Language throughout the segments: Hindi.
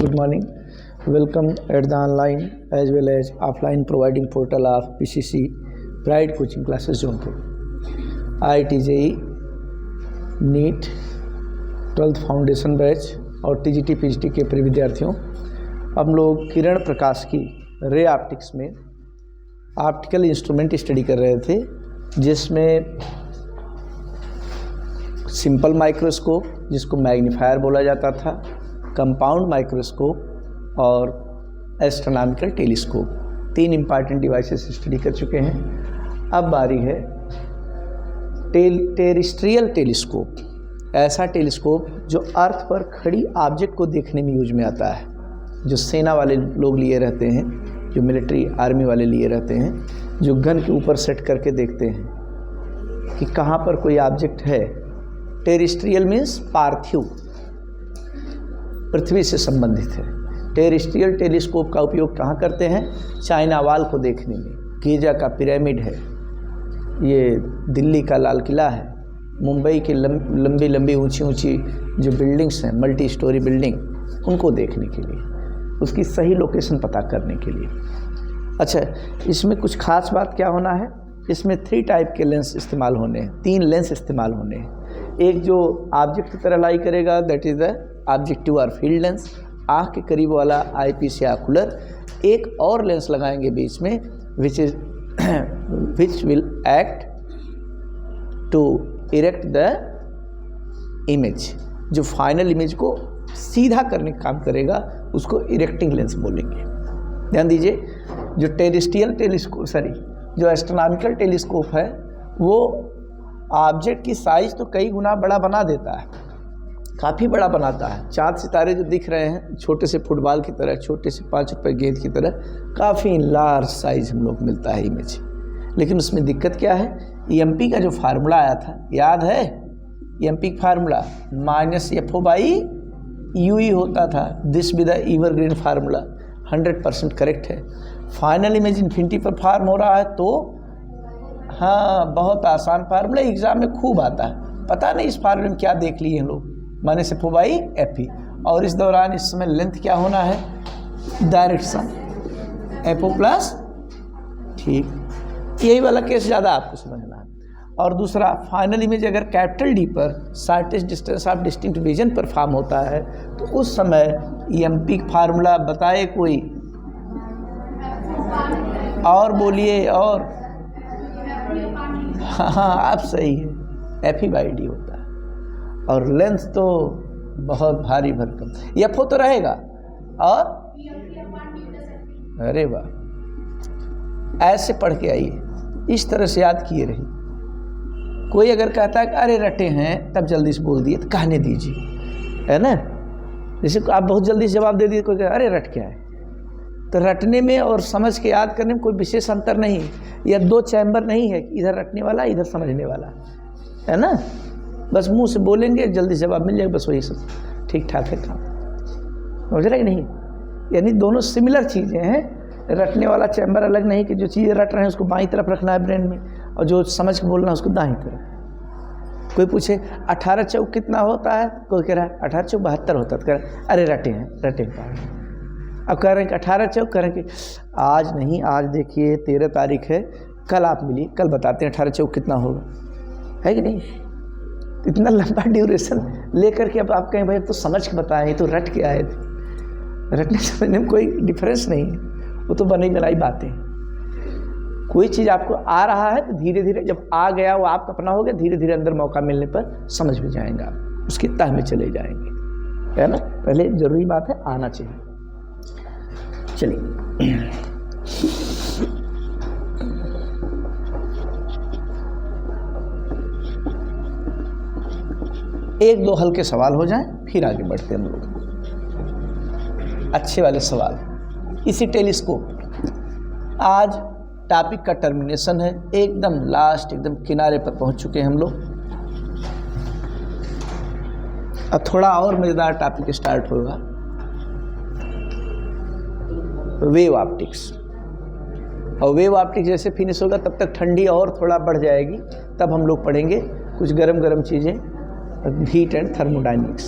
Good morning. Welcome at the online as well as offline providing portal of PCC Pride Coaching Classes Jaunpur. IIT JEE, NEET, 12th foundation batch और TGT PGT के प्रिय विद्यार्थियों, हम लोग किरण प्रकाश की रे ऑप्टिक्स में ऑप्टिकल इंस्ट्रूमेंट स्टडी कर रहे थे, जिसमें सिंपल माइक्रोस्कोप जिसको मैग्नीफायर बोला जाता था, कंपाउंड माइक्रोस्कोप और एस्ट्रोनॉमिकल टेलीस्कोप, तीन इंपॉर्टेंट डिवाइसेस स्टडी कर चुके हैं। अब बारी है टेरेस्ट्रियल टेलीस्कोप, ऐसा टेलीस्कोप जो अर्थ पर खड़ी ऑब्जेक्ट को देखने में यूज में आता है, जो सेना वाले लोग लिए रहते हैं, जो मिलिट्री आर्मी वाले लिए रहते हैं, जो गन के ऊपर सेट करके देखते हैं कि कहाँ पर कोई ऑब्जेक्ट है। टेरेस्ट्रियल मीन्स पार्थिव, पृथ्वी से संबंधित है। टेरेस्ट्रियल टेलीस्कोप का उपयोग कहाँ करते हैं? चाइना वाल को देखने में। गीजा का पिरामिड है, ये दिल्ली का लाल किला है, मुंबई की लंबी लंबी ऊंची ऊंची जो बिल्डिंग्स हैं, मल्टी स्टोरी बिल्डिंग, उनको देखने के लिए, उसकी सही लोकेशन पता करने के लिए। अच्छा, इसमें कुछ खास बात क्या होना है? इसमें 3 टाइप के लेंस इस्तेमाल होने हैं, 3 लेंस इस्तेमाल होने हैं। एक जो ऑब्जेक्ट की तरह लाई करेगा, दैट इज़ द ऑब्जेक्टिव और फील्ड लेंस, आँख के करीब वाला आईपीस या ऑकुलर। एक और लेंस लगाएंगे बीच में, which will act to erect the image, जो फाइनल इमेज को सीधा करने का काम करेगा, उसको इरेक्टिंग लेंस बोलेंगे। ध्यान दीजिए, जो टेरेस्ट्रियल टेलीस्कोप जो एस्ट्रोनॉमिकल टेलीस्कोप है, वो ऑब्जेक्ट की साइज़ तो कई गुना बड़ा बना देता है, काफ़ी बड़ा बनाता है। चाँद सितारे जो दिख रहे हैं, छोटे से फुटबॉल की तरह, छोटे से 5 रुपये गेंद की तरह, काफ़ी लार्ज साइज हम लोग मिलता है इमेज। लेकिन उसमें दिक्कत क्या है? EMP का जो फार्मूला आया था, याद है? EMP का फार्मूला -FO/UE होता था। This be the evergreen formula, 100% correct है। फाइनल इमेज इन्फिनिटी पर फॉर्म हो रहा है, तो हाँ, बहुत आसान फार्मूला, एग्जाम में खूब आता है। पता नहीं इस फार्मूले में क्या देख लिए हैं लोग, -FO/FE। और इस दौरान इस समय लेंथ क्या होना है? डायरेक्शन FO प्लस, ठीक, यही वाला केस ज़्यादा आपको समझना है। और दूसरा, फाइनल इमेज अगर कैपिटल D पर shortest distance of distinct vision पर फॉर्म होता है, तो उस समय EMP फार्मूला बताए कोई, और बोलिए, और हाँ आप सही है, FE/D होता है। और लेंथ तो बहुत भारी भरकम, FO तो रहेगा, और अरे वाह, ऐसे पढ़ के आइए, इस तरह से याद किए रहिए। कोई अगर कहता है कि अरे रटे हैं, तब जल्दी से बोल दिए, तो कहने दीजिए, है ना। जैसे आप बहुत जल्दी से जवाब दे दिए, कोई कहे अरे रट क्या है, तो रटने में और समझ के याद करने में कोई विशेष अंतर नहीं है। यह 2 चैम्बर नहीं है, इधर रटने वाला, इधर समझने वाला, है ना। बस मुंह से बोलेंगे, जल्दी जवाब मिल जाएगा, बस वही सब ठीक ठाक है काम। समझ रहे कि नहीं? यानी दोनों सिमिलर चीज़ें हैं। रटने वाला चैम्बर अलग नहीं कि जो चीज़ें रट रहे हैं उसको बाईं तरफ रखना है ब्रेन में, और जो समझ के बोलना है उसको दाईं तरफ। कोई पूछे 18 चौक कितना होता है, कोई कह रहा है 18 चौक 72 होता है, तो कह रहा है अरे रटे हैं, रटे हैं। अब कह रहे हैं कि 18 चौक, कह रहे हैं कि आज नहीं, आज देखिए 13 तारीख है, कल आप मिलिए, कल बताते हैं 18 चौक कितना होगा, है कि नहीं। इतना लंबा ड्यूरेशन लेकर के अब आप कहें भाई तो समझ के बताएं, तो रट के आए थे। रटने समझने में कोई डिफरेंस नहीं है, वो तो बनी बनाई बातें। कोई चीज़ आपको आ रहा है तो धीरे धीरे जब आ गया, वो आपका अपना हो गया, धीरे धीरे अंदर मौका मिलने पर समझ में जाएंगे, आप उसकी तह में चले जाएंगे, है ना। पहले ज़रूरी बात है आना चाहिए। चलिए, एक दो हल्के सवाल हो जाएं, फिर आगे बढ़ते हैं हम लोग। अच्छे वाले सवाल, इसी टेलीस्कोप, आज टॉपिक का टर्मिनेशन है, एकदम लास्ट, एकदम किनारे पर पहुंच चुके हैं हम लोग। अब थोड़ा और मज़ेदार टॉपिक स्टार्ट होगा, वेव ऑप्टिक्स। और वेव ऑप्टिक्स जैसे फिनिश होगा, तब तक ठंडी और थोड़ा बढ़ जाएगी, तब हम लोग पढ़ेंगे कुछ गरम गरम चीज़ें, हीट एंड थर्मोडाइनमिक्स।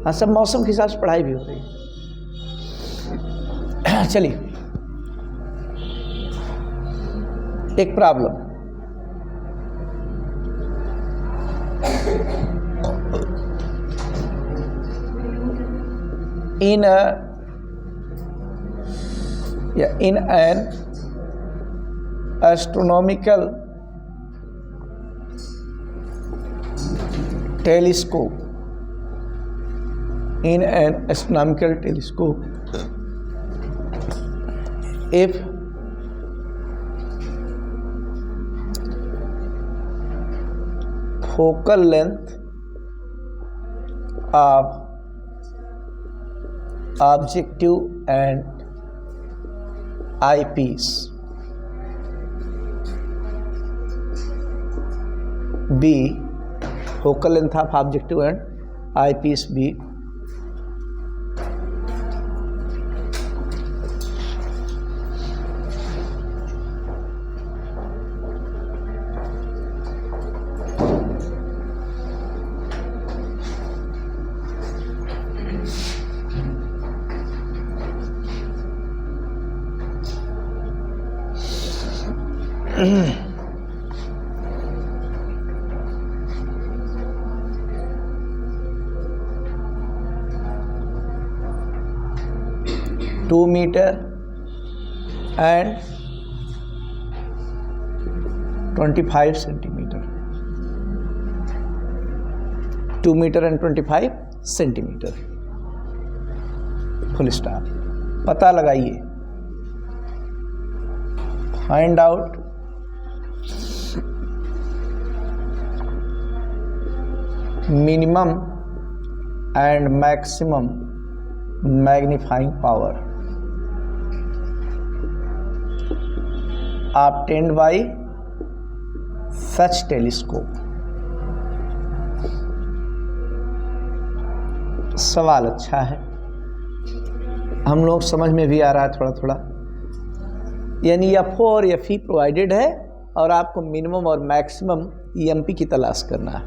हाँ, सब मौसम के हिसाब से पढ़ाई भी हो रही है। चलिए, एक problem, in an astronomical telescope, if focal length of objective and eyepiece B, focal length of objective and eyepiece B (2 meter and 25 centimeter) 2 meter and 25 centimeter, full stop. पता लगाइए, find out minimum and maximum magnifying power obtained by such telescope। सवाल अच्छा है, हम लोग समझ में भी आ रहा है थोड़ा थोड़ा। यानी एफओ और एफई प्रोवाइडेड है और आपको मिनिमम और मैक्सिमम ईएमपी की तलाश करना है।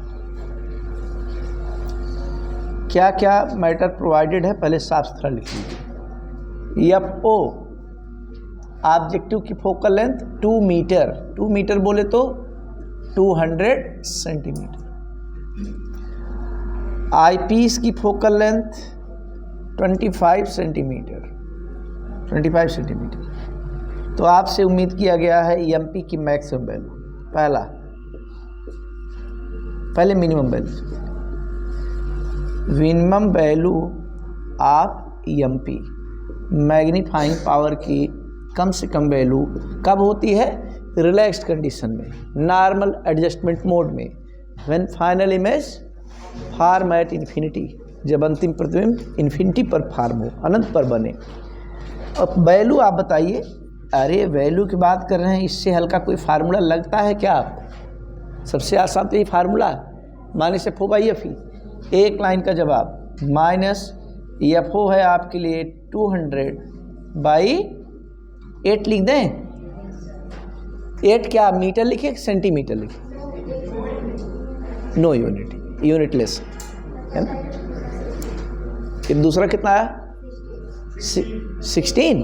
क्या क्या मैटर प्रोवाइडेड है पहले साफ सुथरा लिख लीजिए। एफओ ऑब्जेक्टिव की फोकल लेंथ 2 मीटर, 2 मीटर बोले तो 200 सेंटीमीटर। आईपीस की फोकल लेंथ 25 सेंटीमीटर, 25 सेंटीमीटर। तो आपसे उम्मीद किया गया है ईएमपी की मैक्सिमम वैल्यू। पहले minimum value, minimum value of EMP, magnifying power की कम से कम वैल्यू कब होती है? रिलैक्स्ड कंडीशन में, नॉर्मल एडजस्टमेंट मोड में, when final image form at infinity, जब अंतिम प्रतिबिंब इन्फिनिटी पर फॉर्म हो, अनंत पर बने। अब वैल्यू आप बताइए। अरे वैल्यू की बात कर रहे हैं, इससे हल्का कोई फार्मूला लगता है क्या आपको? सबसे आसान तो ये formula minus F O by F E, एक लाइन का जवाब। माइनस एफ ओ है आपके लिए 200 बाई 8 लिख दें। 8 क्या मीटर लिखे सेंटीमीटर लिखे? नो यूनिट, यूनिटलेस है ना। फिर दूसरा कितना आया? 16।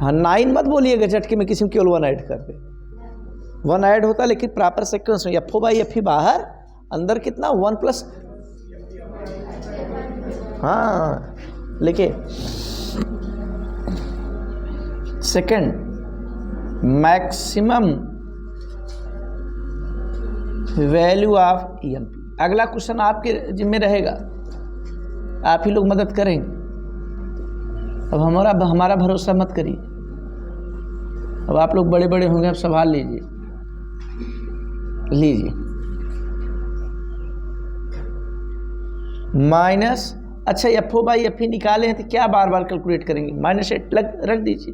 हाँ 9 मत बोलिएगा झटके में, किसी में केवल 1 ऐड कर दे। 1 ऐड होता लेकिन प्रॉपर सीक्वेंस में। F O by F E बाहर, अंदर कितना 1 प्लस। हाँ लिखिए। Second, maximum value of EMP. अगला क्वेश्चन आपके जिम्मे रहेगा, आप ही लोग मदद करेंगे। अब हमारा भरोसा मत करिए, अब आप लोग बड़े बड़े होंगे, अब संभाल लीजिए। माइनस, अच्छा F O by F E निकाले हैं तो क्या बार बार कैलकुलेट करेंगे? -8 रख दीजिए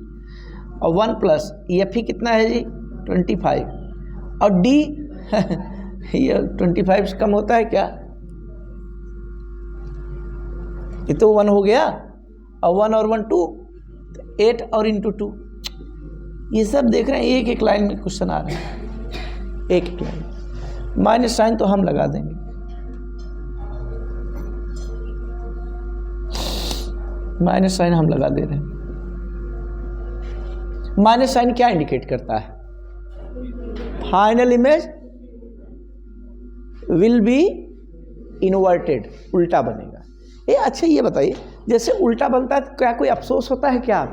और 1 प्लस एफ ई कितना है जी? 25 और डी ये 25 से कम होता है क्या? ये तो 1 हो गया और 1 और 1 2, 8 और इंटू 2। ये सब देख रहे हैं, एक एक लाइन में क्वेश्चन आ रहे हैं, एक एक लाइन। माइनस साइन तो हम लगा देंगे। माइनस साइन हम लगा दे रहे हैं। माइनस साइन क्या इंडिकेट करता है? Final image will be inverted, उल्टा बनेगा। अच्छा ये बताइए, जैसे उल्टा बनता है तो क्या कोई अफसोस होता है क्या?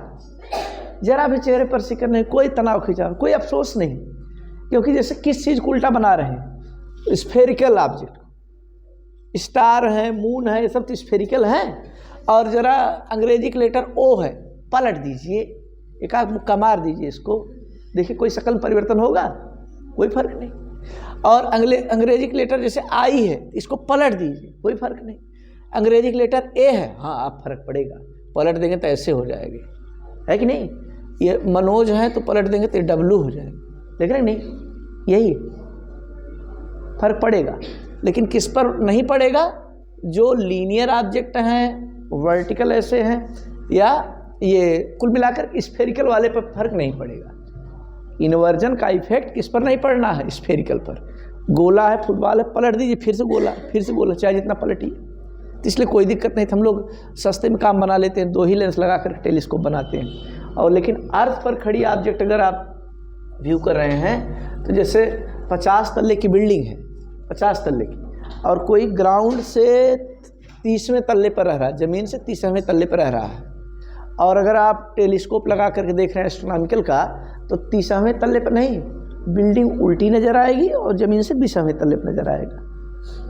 जरा भी चेहरे पर सिक्र नहीं, कोई तनाव खिंचाव, कोई अफसोस नहीं, क्योंकि जैसे किस चीज़ को उल्टा बना रहे हैं? स्फेरिकल ऑब्जेक्ट, स्टार है, मून है, ये सब तो स्फेरिकल हैं। और ज़रा अंग्रेजी के लेटर ओ है, पलट दीजिए, एक आध मुक्का मार दीजिए इसको, देखिए कोई शकल में परिवर्तन होगा? कोई फर्क नहीं। और अंग्रेजी के लेटर जैसे आई है, इसको पलट दीजिए, कोई फर्क नहीं। अंग्रेजी के लेटर ए है, हाँ आप फर्क पड़ेगा, पलट देंगे तो ऐसे हो जाएंगे, है कि नहीं? ये मनोज है तो पलट देंगे तो डब्लू हो जाएगा, देख रहे नहीं? यही फर्क पड़ेगा। लेकिन किस पर नहीं पड़ेगा? जो लीनियर ऑब्जेक्ट हैं, वर्टिकल ऐसे हैं, या ये कुल मिलाकर स्फेरिकल वाले पर फर्क नहीं पड़ेगा। इन्वर्जन का इफेक्ट किस पर नहीं पड़ना है? स्फेरिकल पर। गोला है, फुटबॉल है, पलट दीजिए, फिर से गोला, फिर से गोला, चाहे जितना पलटिए, तो इसलिए कोई दिक्कत नहीं। हम लोग सस्ते में काम बना लेते हैं, 2 ही लेंस लगा कर टेलीस्कोप बनाते हैं। और लेकिन अर्थ पर खड़ी ऑब्जेक्ट अगर आप व्यू कर रहे हैं, तो जैसे 50 तल्ले की बिल्डिंग है, 50 तल्ले की, और कोई ग्राउंड से 30वें तल्ले पर रह रहा है, ज़मीन से 30वें तल्ले पर रह रहा है, और अगर आप टेलीस्कोप लगा करके देख रहे हैं एस्ट्रोनॉमिकल का, तो 30वें तल्ले पर नहीं, बिल्डिंग उल्टी नज़र आएगी और ज़मीन से 20वें तल्ले पर नज़र आएगा।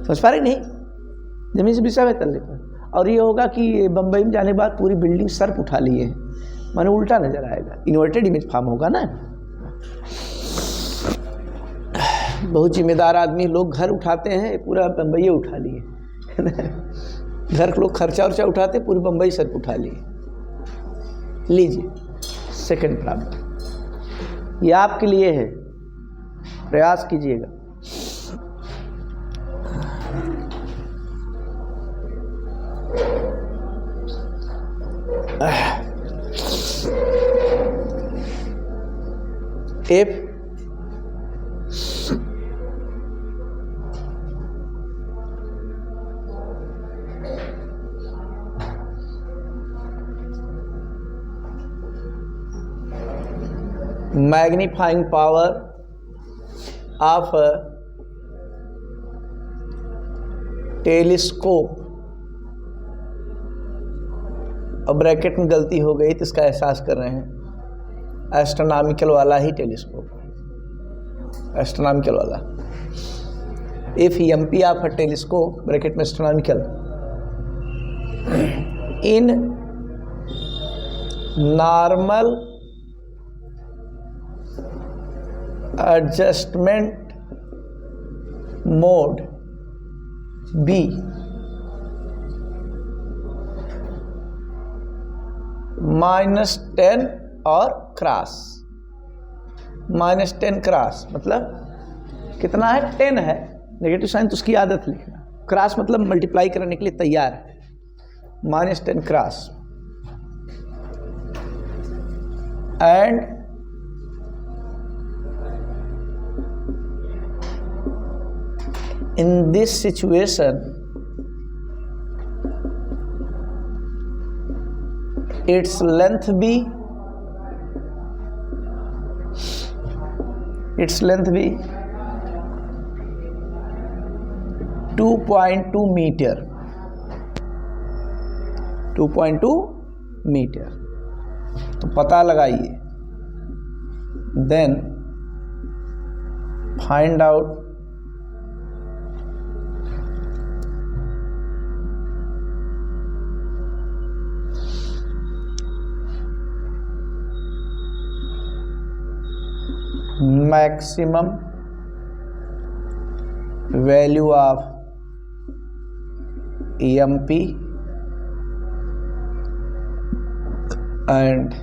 समझ पा रहे नहीं? ज़मीन से 20वें तल्ले पर। और ये होगा कि बम्बई में जाने के बाद पूरी बिल्डिंग सर्प उठा लिए है, माने उल्टा नज़र आएगा, इन्वर्टेड इमेज फॉर्म होगा ना। बहुत जिम्मेदार आदमी लोग घर उठाते हैं, पूरा बम्बई उठा लिए घर के लोग खर्चा उर्चा उठाते, पूरी बम्बई सर्प उठा लिए। लीजिए सेकंड प्रॉब्लम, ये आपके लिए है, प्रयास कीजिएगा। if magnifying power of a telescope, अब ब्रैकेट में गलती हो गई तो इसका एहसास कर रहे हैं, एस्ट्रोनॉमिकल वाला ही टेलीस्कोप, एस्ट्रोनॉमिकल वाला। If MP of a telescope bracket में astronomical in normal adjustment mode B -10 और क्रॉस, -10 क्रॉस मतलब कितना है? 10 है, नेगेटिव साइन तो उसकी आदत लिखना, क्रॉस मतलब मल्टीप्लाई करने के लिए तैयार है, -10 cross. And in this situation its length be 2.2 metre, 2.2 metre. तो पता लगाइए, then find out maximum value of EMP and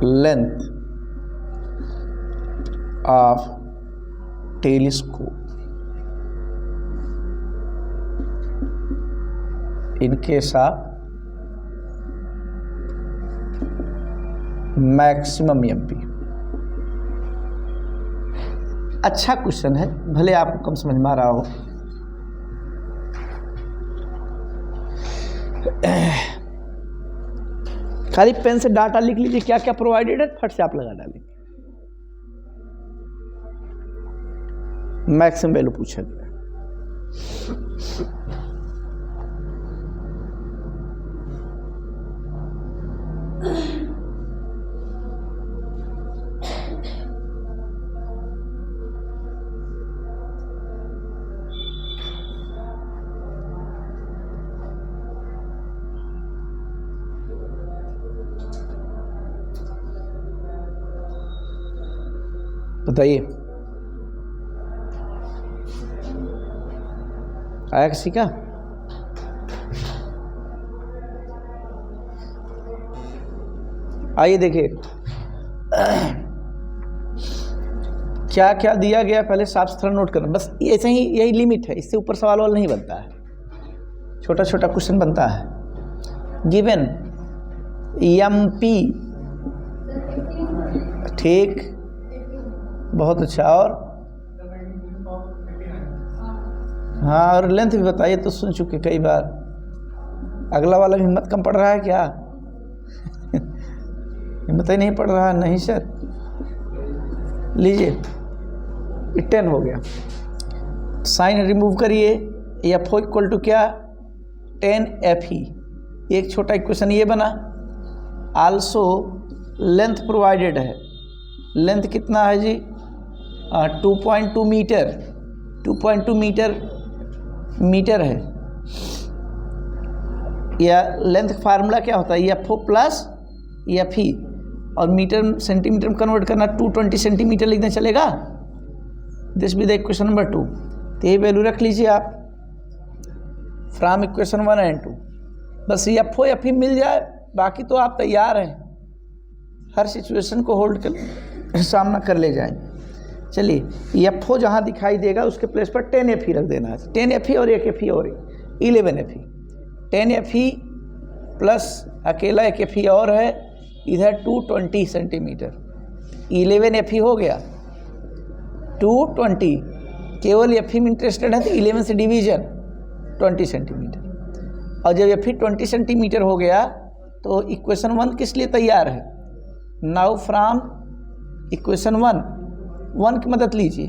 length of telescope in case of maximum EMP। अच्छा क्वेश्चन है, भले आपको कम समझ में आ रहा हो। खाली पेन से डाटा लिख लीजिए क्या क्या प्रोवाइडेड है, फट से आप लगा डालेंगे। मैक्सिमम वैल्यू पूछा गया। बताइए, आया किसी का? आइए देखिए क्या क्या दिया गया, पहले साफ सुथरा नोट करना, बस ऐसे ही, यही लिमिट है, इससे ऊपर सवाल वाल नहीं बनता है, छोटा छोटा क्वेश्चन बनता है। गिवन MP, ठीक, बहुत अच्छा। और हाँ, और लेंथ भी बताइए, तो सुन चुके कई बार। अगला वाला भी हिम्मत कम पड़ रहा है क्या? हिम्मत ही नहीं पड़ रहा। नहीं सर, लीजिए 10 हो गया। साइन रिमूव करिए, FO इक्वल टू क्या? 10FE। एक छोटा इक्वेशन ये बना। आल्सो लेंथ प्रोवाइडेड है, लेंथ कितना है जी? 2.2 मीटर, 2.2 मीटर है। या लेंथ फार्मूला क्या होता है? FO प्लस FE, और मीटर सेंटीमीटर में कन्वर्ट करना, 220 सेंटीमीटर लिखना चलेगा। This be the equation number 2। तो ये वैल्यू रख लीजिए आप फ्रॉम इक्वेशन 1 एंड 2। बस FO FE मिल जाए, बाकी तो आप तैयार हैं, हर सिचुएशन को होल्ड कर सामना कर ले जाएंगे। चलिए, FO जहाँ दिखाई देगा उसके प्लेस पर 10FE रख देना है। 10FE और एक FE और 11FE। 10FE प्लस अकेला एक FE और है, इधर 220 सेंटीमीटर। 11FE हो गया 220। केवल FE में इंटरेस्टेड है तो 11 से डिवीजन 20 सेंटीमीटर। और जब FE 20 सेंटीमीटर हो गया तो इक्वेशन 1 किस लिए तैयार है? नाउ फ्रॉम इक्वेशन 1 की मदद लीजिए।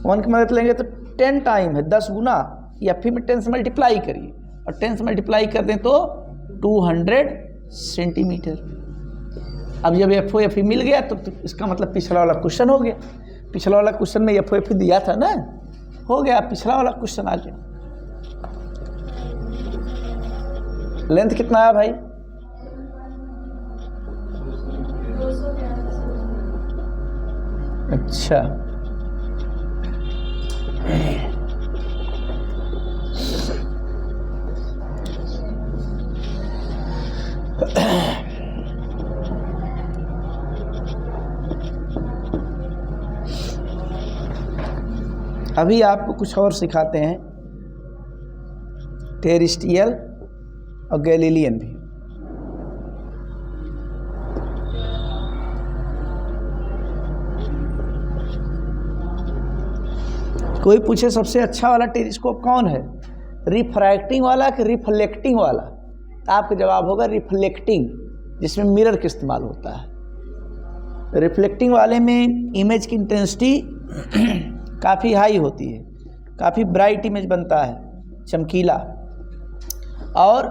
1 की मदद लेंगे तो 10 टाइम है, 10 गुना। FE में 10 से मल्टीप्लाई करिए, और 10 से मल्टीप्लाई कर दें तो 200 सेंटीमीटर। अब जब FO FE मिल गया तो इसका मतलब पिछला वाला क्वेश्चन हो गया। पिछला वाला क्वेश्चन में FO FE दिया था ना, हो गया, पिछला वाला क्वेश्चन आ गया। लेंथ कितना है भाई? अच्छा, अभी आपको कुछ और सिखाते हैं, टेरेस्ट्रियल और गैलीलियन भी। कोई पूछे सबसे अच्छा वाला टेलीस्कोप कौन है, रिफ्रैक्टिंग वाला कि रिफ्लेक्टिंग वाला? तो आपका जवाब होगा रिफ्लेक्टिंग, जिसमें मिरर का इस्तेमाल होता है। रिफ्लेक्टिंग वाले में इमेज की इंटेंसिटी काफ़ी हाई होती है, काफ़ी ब्राइट इमेज बनता है, चमकीला, और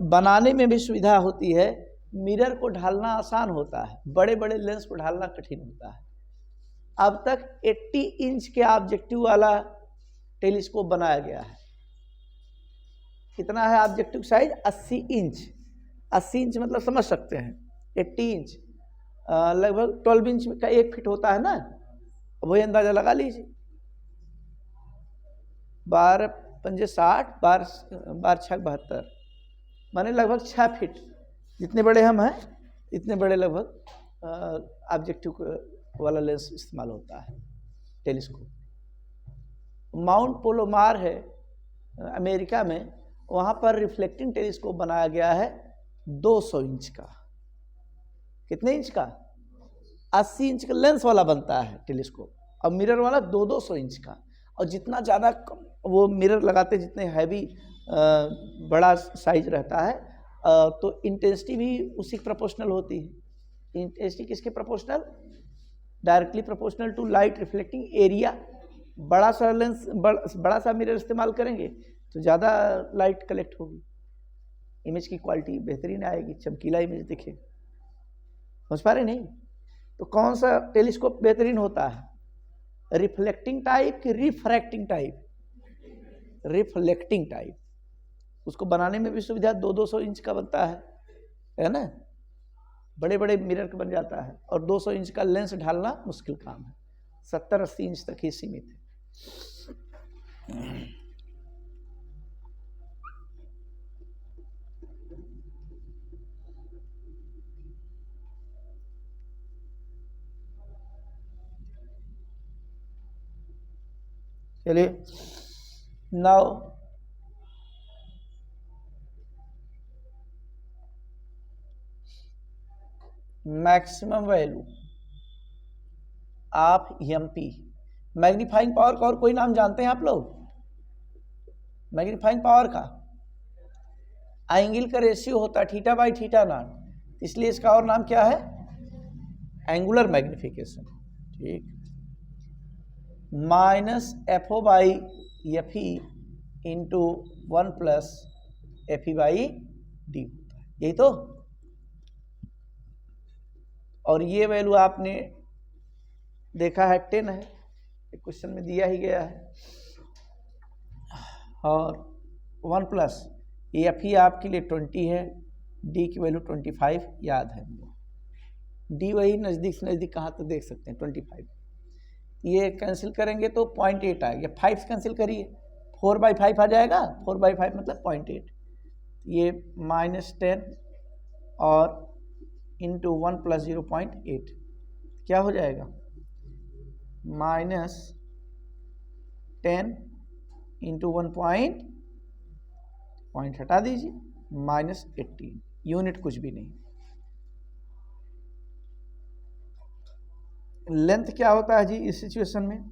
बनाने में भी सुविधा होती है। मिरर को ढालना आसान होता है, बड़े बड़े लेंस को ढालना कठिन होता है। अब तक 80 इंच के ऑब्जेक्टिव वाला टेलीस्कोप बनाया गया है। कितना है ऑब्जेक्टिव साइज? 80 इंच। 80 इंच मतलब समझ सकते हैं, 80 इंच लगभग 12 इंच का 1 फीट होता है ना, वही अंदाजा लगा लीजिए। 12 पंजे 60, 12 6 72, माने लगभग 6 फीट। जितने बड़े हम हैं इतने बड़े लगभग ऑब्जेक्टिव वाला लेंस इस्तेमाल होता है टेलीस्कोप। माउंट पोलोमार है अमेरिका में, वहाँ पर रिफ्लेक्टिंग टेलीस्कोप बनाया गया है 200 इंच का। कितने इंच का? 80 इंच का लेंस वाला बनता है टेलीस्कोप, और मिरर वाला 200 इंच का। और जितना ज़्यादा वो मिरर लगाते, जितने हैवी बड़ा साइज रहता है, तो इंटेंसिटी भी उसी प्रोपोर्शनल होती है। इंटेंसिटी किसके proportional? Directly proportional to light reflecting area. बड़ा सा लेंस, बड़ा सा मिरर इस्तेमाल करेंगे तो ज़्यादा लाइट कलेक्ट होगी, इमेज की क्वालिटी बेहतरीन आएगी, चमकीला इमेज दिखेगा। समझ पा रहे नहीं? तो कौन सा टेलीस्कोप बेहतरीन होता है? रिफ्लेक्टिंग टाइप कि रिफ्रैक्टिंग टाइप? Reflecting type. उसको बनाने में भी सुविधा, 200 इंच का बनता है ना, बड़े बड़े मिरर का बन जाता है। और 200 इंच का लेंस ढालना मुश्किल काम है, 70-80 इंच तक ही सीमित है। चलिए, now maximum value of MP. Magnifying power का और कोई नाम जानते हैं आप लोग? मैग्नीफाइंग पावर का एंगल का रेशियो होता है θ/θ0, इसलिए इसका और नाम क्या है? Angular magnification. ठीक, -FO/FE इंटू 1 + FE/D होता है, यही तो। और ये वैल्यू आपने देखा है 10 है, क्वेश्चन में दिया ही गया है। और 1 + FE आपके लिए 20 है, D की वैल्यू 25 याद है। D वही नज़दीक से नज़दीक कहाँ तक देख सकते हैं, 25। ये कैंसिल करेंगे तो 0.8 आएगा। 5 कैंसिल करिए, 4/5 आ जाएगा, 4/5 मतलब 0.8। ये -10 और इंटू 1 + 0.8 क्या हो जाएगा? -10 इंटू 1 पॉइंट हटा दीजिए, -18। यूनिट कुछ भी नहीं। लेंथ क्या होता है जी इस सिचुएशन में?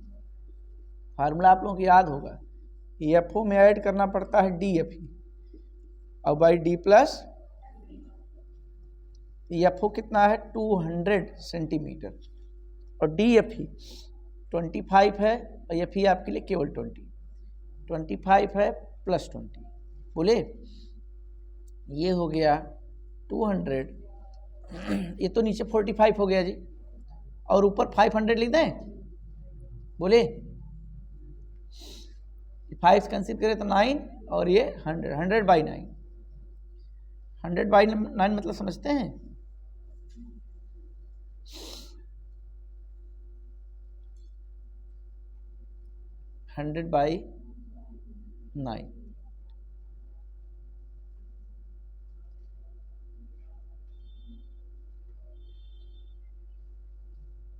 फार्मूला आप लोगों को याद होगा, एफओ में ऐड करना पड़ता है DFE और बाई D प्लस एफओ कितना है? 200 सेंटीमीटर और DFE 25 है और FE आपके लिए केवल 25 है + 20, बोले ये हो गया 200। ये तो नीचे 45 हो गया जी, और ऊपर 500 लिख दें, बोले 5 कैंसिल करें तो 9 और ये 100/9। 100/9 मतलब समझते हैं? हंड्रेड बाई 9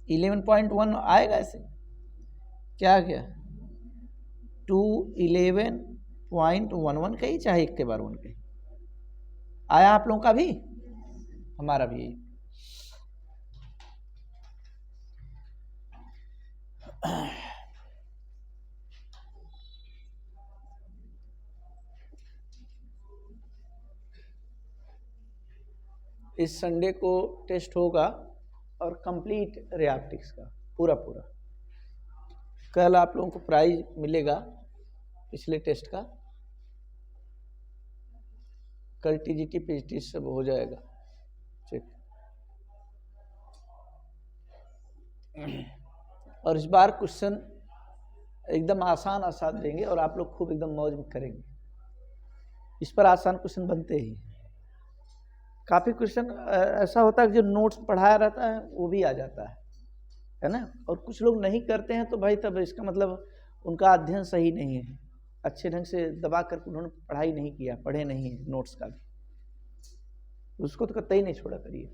11.1 आएगा ऐसे। क्या गया? 211.11 कही, चाहे एक के बार 1 कही। आया आप लोगों का भी? हमारा भी। इस संडे को टेस्ट होगा और कंप्लीट रे ऑप्टिक्स का पूरा। कल आप लोगों को प्राइज मिलेगा पिछले टेस्ट का। कल TGT PGT सब हो जाएगा चेक। और इस बार क्वेश्चन एकदम आसान देंगे और आप लोग खूब एकदम मौज में करेंगे। इस पर आसान क्वेश्चन बनते ही। काफ़ी क्वेश्चन ऐसा होता है कि जो नोट्स पढ़ाया रहता है वो भी आ जाता है ना। और कुछ लोग नहीं करते हैं तो भाई तब इसका मतलब उनका अध्ययन सही नहीं है, अच्छे ढंग से दबा कर उन्होंने पढ़ाई नहीं किया, पढ़े नहीं है नोट्स का भी, उसको तो कतई नहीं छोड़ा करिए।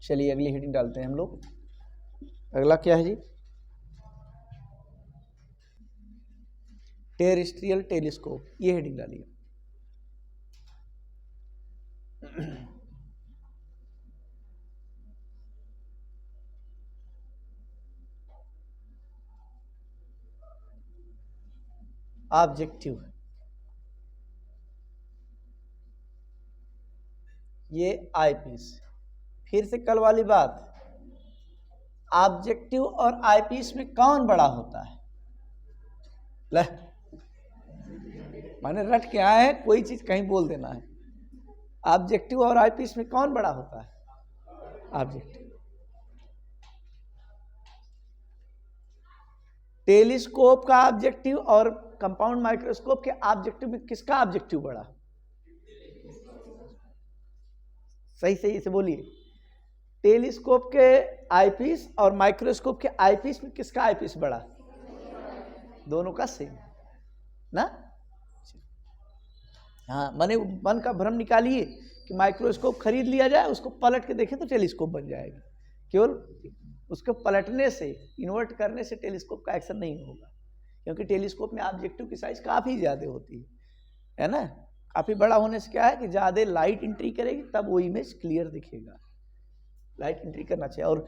चलिए अगली हेडिंग डालते हैं हम लोग। अगला क्या है जी? टेरेस्ट्रियल टेलीस्कोप, ये हेडिंग डालिए। ऑब्जेक्टिव, ये आईपीस। फिर से कल वाली बात, ऑब्जेक्टिव और आईपीस में कौन बड़ा होता है? ले, माने रट के आए हैं, कोई चीज कहीं बोल देना है। ऑब्जेक्टिव और आईपीस में कौन बड़ा होता है? ऑब्जेक्टिव। टेलीस्कोप का ऑब्जेक्टिव और कंपाउंड माइक्रोस्कोप के ऑब्जेक्टिव में किसका ऑब्जेक्टिव बड़ा? सही सही से बोलिए। टेलीस्कोप के आईपीस और माइक्रोस्कोप के आईपीस में किसका आईपीस बड़ा? दोनों का सेम ना। हाँ, माने मन का भ्रम निकालिए कि माइक्रोस्कोप खरीद लिया जाए, उसको पलट के देखें तो टेलीस्कोप बन जाएगा। केवल उसको पलटने से, इन्वर्ट करने से टेलीस्कोप का एक्शन नहीं होगा, क्योंकि टेलीस्कोप में ऑब्जेक्टिव की साइज काफ़ी ज़्यादा होती है ना। काफ़ी बड़ा होने से क्या है कि ज़्यादा लाइट एंट्री करेगी, तब वो इमेज क्लियर दिखेगा। लाइट एंट्री करना चाहिए। और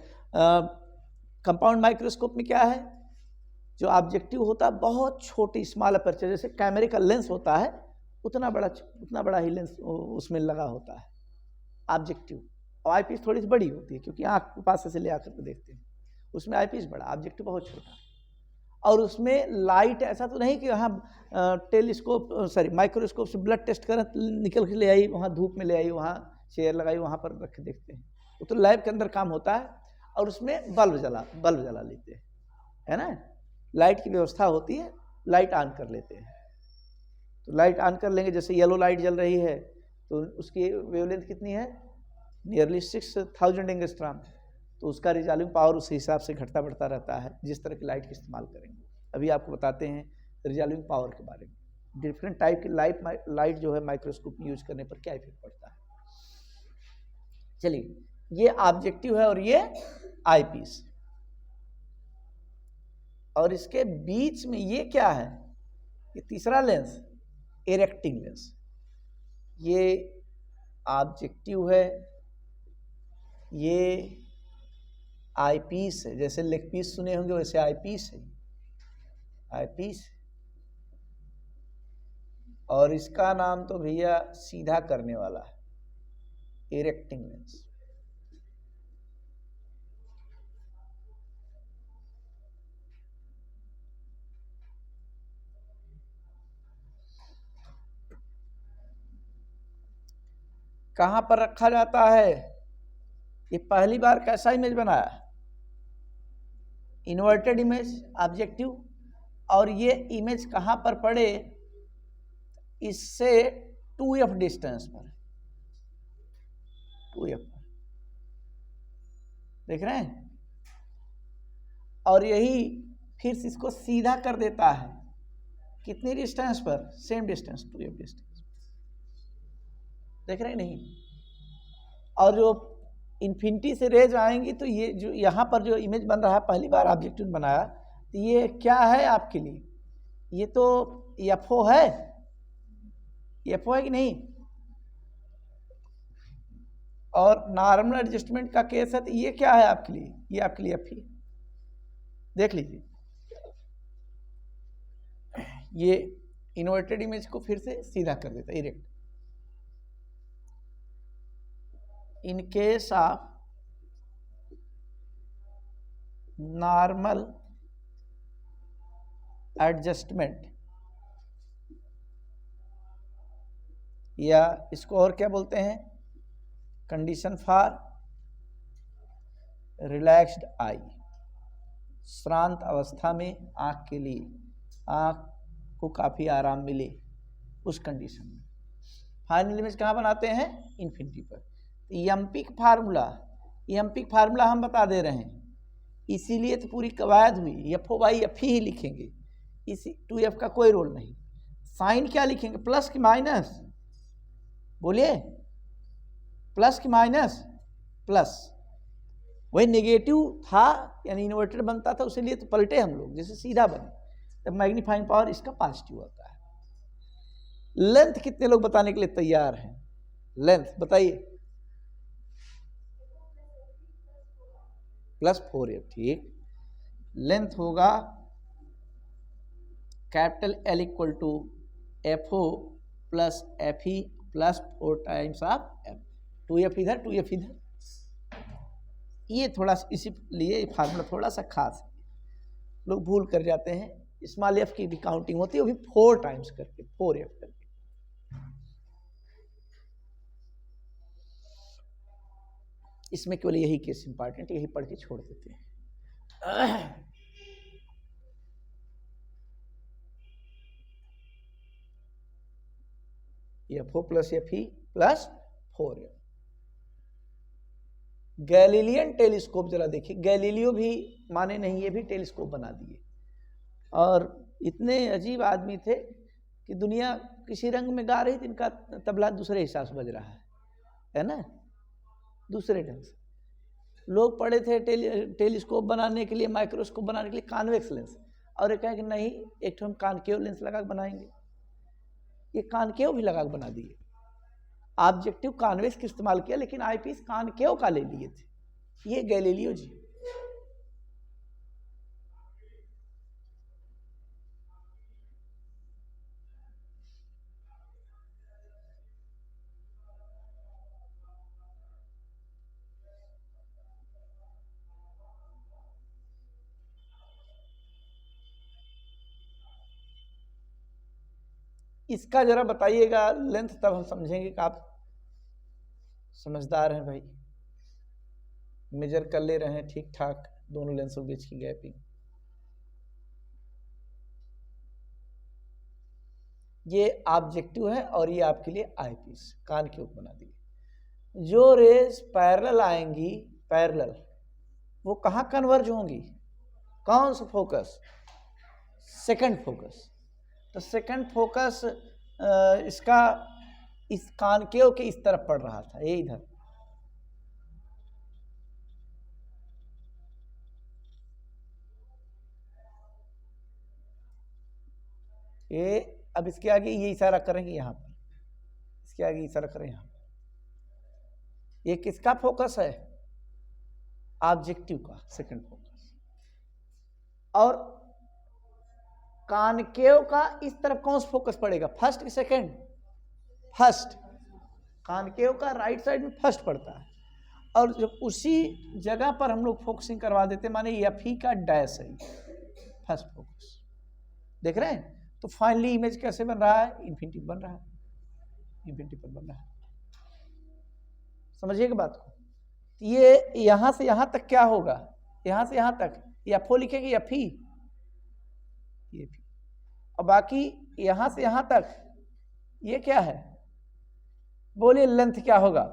कंपाउंड माइक्रोस्कोप में क्या है, जो ऑब्जेक्टिव होता है बहुत छोटी, स्मॉल अपर्चर, जैसे कैमरे का लेंस होता है उतना बड़ा ही लेंस उसमें लगा होता है ऑब्जेक्टिव। और आईपीस थोड़ी सी बड़ी होती है, क्योंकि आँख के पास से ले आकर के देखते हैं, उसमें आईपीस बड़ा, ऑब्जेक्टिव बहुत छोटा। और उसमें लाइट ऐसा तो नहीं कि वहाँ माइक्रोस्कोप से ब्लड टेस्ट करें, निकल के ले आई, वहाँ धूप में ले आई, वहाँ चेयर लगाई, वहाँ पर रख के देखते हैं। वो तो लैब के अंदर काम होता है, और उसमें बल्ब जला लेते हैं, है ना। लाइट की व्यवस्था होती है, लाइट ऑन कर लेते हैं। तो लाइट ऑन कर लेंगे, जैसे येलो लाइट जल रही है तो उसकी वेवलेंथ कितनी है? Nearly 6000 angstrom. तो उसका रिजॉल्विंग पावर उस हिसाब से घटता बढ़ता रहता है, जिस तरह की लाइट का इस्तेमाल करेंगे। अभी आपको बताते हैं रिजॉल्विंग पावर के बारे में, डिफरेंट टाइप की लाइट जो है माइक्रोस्कोप यूज करने पर क्या इफेक्ट पड़ता है। चलिए, ये ऑब्जेक्टिव है और ये आईपीस। और इसके बीच में ये क्या है? ये तीसरा लेंस, इरेक्टिंग लेंस। ये ऑब्जेक्टिव है, ये आईपीस है। जैसे लेग पीस सुने होंगे, वैसे आईपीस है, आईपीस। और इसका नाम तो भैया सीधा करने वाला है, इरेक्टिंग लेंस। कहां पर रखा जाता है? ये पहली बार कैसा इमेज बनाया? Inverted image, objective. और ये इमेज कहां पर पड़े? इससे 2f डिस्टेंस पर, 2f पर, देख रहे हैं। और यही फिर से इसको सीधा कर देता है, कितनी डिस्टेंस पर? सेम डिस्टेंस, 2f डिस्टेंस, देख रहे हैं नहीं। और जो इन्फिनिटी से रेज आएंगी, तो ये जो यहाँ पर जो इमेज बन रहा है, पहली बार ऑब्जेक्टिव बनाया, तो ये क्या है आपके लिए? ये तो एफओ है, एफओ है कि नहीं? और नॉर्मल एडजस्टमेंट का केस है, तो ये क्या है आपके लिए? ये आपके लिए एफ ही। देख लीजिए, ये इन्वर्टेड इमेज को फिर से सीधा कर देता है, erect. In case of normal adjustment, या इसको और क्या बोलते हैं? कंडीशन फॉर रिलैक्स्ड आई, श्रांत अवस्था में आँख के लिए, आँख को काफ़ी आराम मिले उस कंडीशन में। फाइनल इमेज कहाँ बनाते हैं? इन्फिनिटी पर। एम्पिक फार्मूला हम बता दे रहे हैं, इसीलिए तो पूरी कवायद हुई, एफओ बाई एफ ही लिखेंगे, इसी 2f का कोई रोल नहीं। साइन क्या लिखेंगे? प्लस की माइनस? बोलिए, प्लस की माइनस? प्लस। वही नेगेटिव था, यानी इन्वर्टेड बनता था, उसी लिए तो पलटे हम लोग, जैसे सीधा बने। तो मैग्नीफाइंग पावर इसका पॉजिटिव होता है। लेंथ कितने लोग बताने के लिए तैयार हैं? लेंथ बताइए। +4f, ठीक। लेंथ होगा capital L equal to FO plus FE plus 4 times of F। 2F इधर 2F इधर। ये थोड़ा इसीलिए फार्मूला थोड़ा सा खास है, लोग भूल कर जाते हैं। स्मॉल f की भी काउंटिंग होती है, वो भी 4 टाइम्स करके, 4f करके। इसमें केवल यही केस इंपॉर्टेंट, यही पढ़ के छोड़ देते हैं। FO plus FE plus 4f। Galilean telescope जरा देखिए, गैलीलियो भी माने नहीं, ये भी टेलीस्कोप बना दिए। और इतने अजीब आदमी थे कि दुनिया किसी रंग में गा रही थी, इनका तबला दूसरे हिसाब से बज रहा है ना, दूसरे ढंग से। लोग पढ़े थे टेलीस्कोप बनाने के लिए, माइक्रोस्कोप बनाने के लिए कॉन्वेक्स लेंस, और ये कहा कि नहीं, एक तो हम कॉनकेव लेंस लगा के बनाएंगे। ये कॉनकेव भी लगा के बना दिए। ऑब्जेक्टिव कॉन्वेक्स का इस्तेमाल किया, लेकिन आईपीस कॉनकेव का ले लिए थे। ये गैलीलियो जी। इसका जरा बताइएगा लेंथ, तब हम समझेंगे कि आप समझदार हैं भाई। मेजर कर ले रहे हैं ठीक ठाक दोनों लेंसों के बीच की गैपिंग। ये ऑब्जेक्टिव है और ये आपके लिए आईपीस कान के ऊपर बना दिए। जो रेज पैरेलल आएंगी, पैरेलल, वो कहाँ कन्वर्ज होंगी? कौन सा फोकस? Second focus. तो सेकंड फोकस इसका इस कॉनकेव के इस तरफ पड़ रहा था, ये इधर। ये अब इसके आगे ये इशारा करेंगे यहाँ पर, इसके आगे इशारा करें यहाँ पर। ये किसका फोकस है? ऑब्जेक्टिव का सेकंड फोकस। और कॉनकेव का इस तरफ कौन सा फोकस पड़ेगा? फर्स्ट कि सेकंड? फर्स्ट। कॉनकेव का राइट साइड में फर्स्ट पड़ता है। और जब उसी जगह पर हम लोग फोकसिंग करवा देते, माने एफ का डैश है फर्स्ट फोकस। देख रहे हैं? तो फाइनली इमेज कैसे बन रहा है? इन्फिनिटी बन रहा है, इन्फिनिटी पर बन रहा है। समझिएगा बात को। ये यहां से यहां तक क्या होगा? यहां से यहां तक एफओ लिखेंगे, एफ ई, और बाकी यहां से यहां तक ये क्या है? बोलिए लेंथ क्या होगा?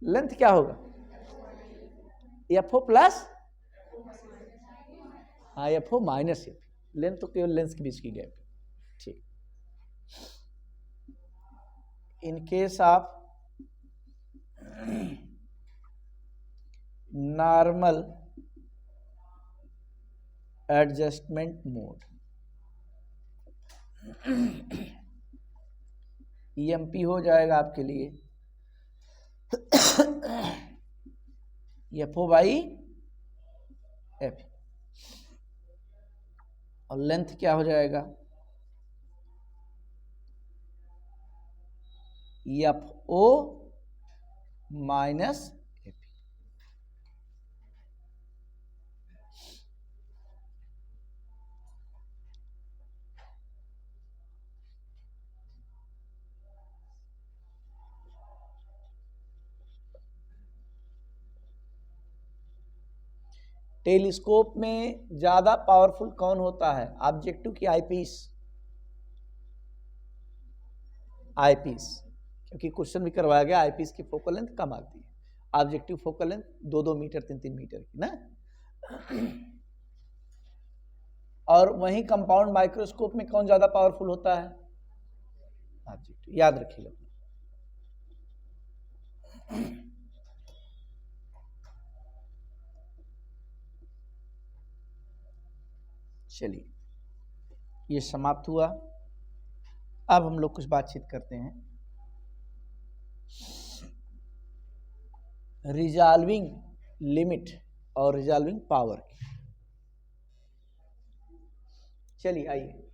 लेंथ क्या होगा? एफओ प्लस, हाँ, एफओ माइनस एफ। लेंथ तो केवल लेंस के बीच की गैप। ठीक। In case of normal adjustment mode, M P हो जाएगा आपके लिए एफओ बाई एफ, और लेंथ क्या हो जाएगा? F O minus F. Telescope में ज्यादा पावरफुल कौन होता है? ऑब्जेक्टिव की आईपीस? आईपीस, क्योंकि क्वेश्चन भी करवाया गया, आईपीस की फोकल लेंथ कम आती है, objective focal length 2-2 metre 3-3 metre की ना। और वहीं कंपाउंड माइक्रोस्कोप में कौन ज्यादा पावरफुल होता है? ऑब्जेक्टिव, याद रखिएगा। चलिए, ये समाप्त हुआ। अब हम लोग कुछ बातचीत करते हैं रिजॉल्विंग लिमिट और रिजॉल्विंग पावर की। चलिए आइए,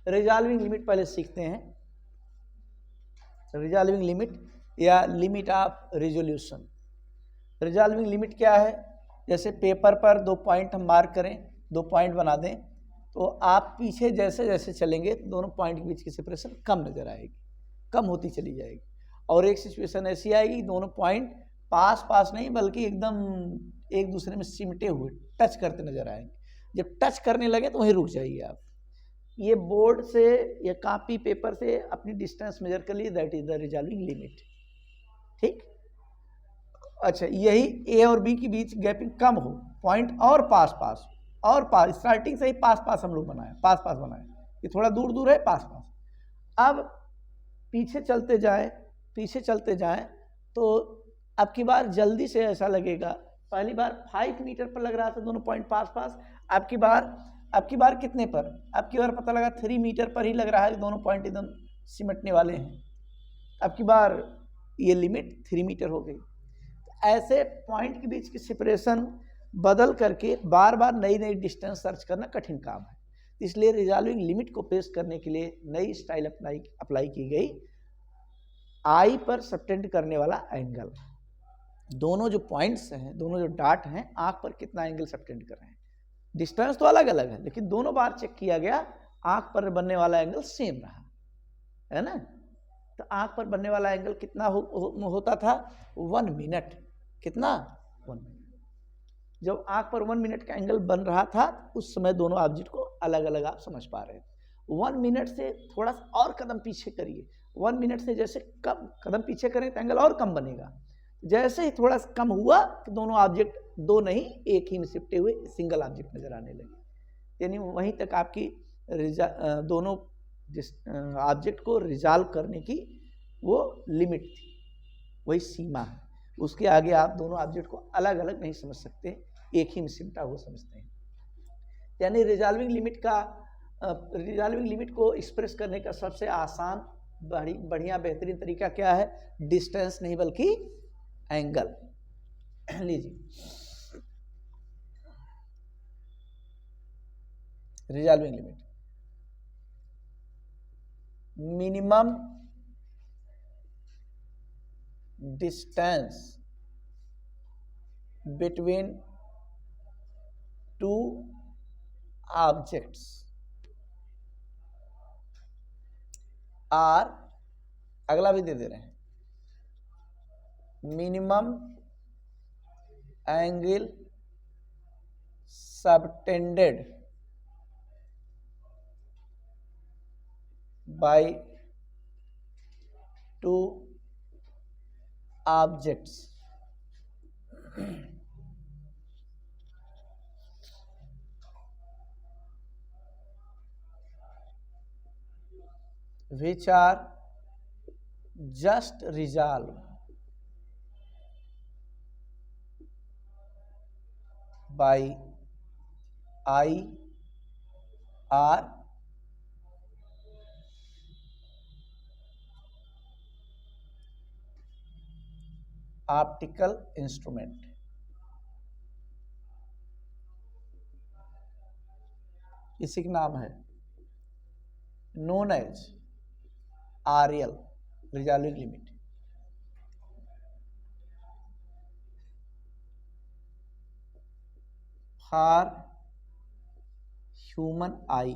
रिजॉल्विंग लिमिट पहले सीखते हैं। रिजॉल्विंग लिमिट या limit of resolution. Resolving limit क्या है? जैसे पेपर पर 2 पॉइंट हम मार्क करें, 2 पॉइंट बना दें, तो आप पीछे जैसे जैसे चलेंगे दोनों पॉइंट के बीच की सेपरेशन कम नजर आएगी, कम होती चली जाएगी। और एक सिचुएशन ऐसी आएगी दोनों पॉइंट पास पास नहीं बल्कि एकदम एक दूसरे में सिमटे हुए टच करते नजर आएंगे। जब टच करने लगे तो वहीं रुक जाइए आप। ये बोर्ड से या कॉपी पेपर से अपनी डिस्टेंस मेजर कर लिए, that is the resolving limit. ठीक, अच्छा, यही ए और बी के बीच गैपिंग कम हो, पॉइंट और पास पास और पास, स्टार्टिंग से ही पास पास हम लोग बनाए, पास पास बनाए, ये थोड़ा दूर दूर है, पास पास। अब पीछे चलते जाए, पीछे चलते जाएं तो अब की बार जल्दी से ऐसा लगेगा, पहली बार 5 मीटर पर लग रहा था दोनों पॉइंट पास पास, अब की बार कितने पर? अब की बार पता लगा 3 मीटर पर ही लग रहा है, दोनों पॉइंट एकदम सिमटने वाले हैं। अब की बार ये लिमिट 3 मीटर हो गई। ऐसे पॉइंट के बीच की सेपरेशन बदल करके बार बार नई नई डिस्टेंस सर्च करना कठिन काम है। इसलिए रिजॉल्विंग लिमिट को पेश करने के लिए नई स्टाइल अप्लाई की गई, आई पर सबटेंड करने वाला एंगल। दोनों जो पॉइंट्स हैं, दोनों जो डॉट हैं, आंख पर कितना एंगल सबटेंड कर रहे हैं। डिस्टेंस तो अलग अलग है, लेकिन दोनों बार चेक किया गया, आंख पर बनने वाला एंगल सेम रहा, है ना। तो आंख पर बनने वाला एंगल कितना होता था? 1 मिनट। कितना? 1 मिनट। जब आंख पर 1 मिनट का एंगल बन रहा था, उस समय दोनों ऑब्जेक्ट को अलग अलग आप समझ पा रहे थे। 1 मिनट से थोड़ा सा और कदम पीछे करिए, 1 मिनट से जैसे कम कदम पीछे करें तो एंगल और कम बनेगा। जैसे ही थोड़ा सा कम हुआ तो दोनों ऑब्जेक्ट, दो नहीं एक ही में सिमटे हुए सिंगल ऑब्जेक्ट नजर आने लगे। यानी वहीं तक आपकी दोनों ऑब्जेक्ट को रिजॉल्व करने की वो लिमिट थी, वही सीमा है। उसके आगे आप दोनों ऑब्जेक्ट को अलग अलग नहीं समझ सकते, एक ही में सिमटा हुआ समझते हैं। यानी रिजॉल्विंग लिमिट को एक्सप्रेस करने का सबसे आसान, बढ़िया बेहतरीन तरीका क्या है? डिस्टेंस नहीं बल्कि एंगल। लीजिए, resolving limit, minimum distance between 2 objects are, अगला भी दे दे रहे हैं, minimum angle subtended by 2 objects which are just resolved by I or optical instrument. इसी का नाम है known as RL, resolving limit. For human eye,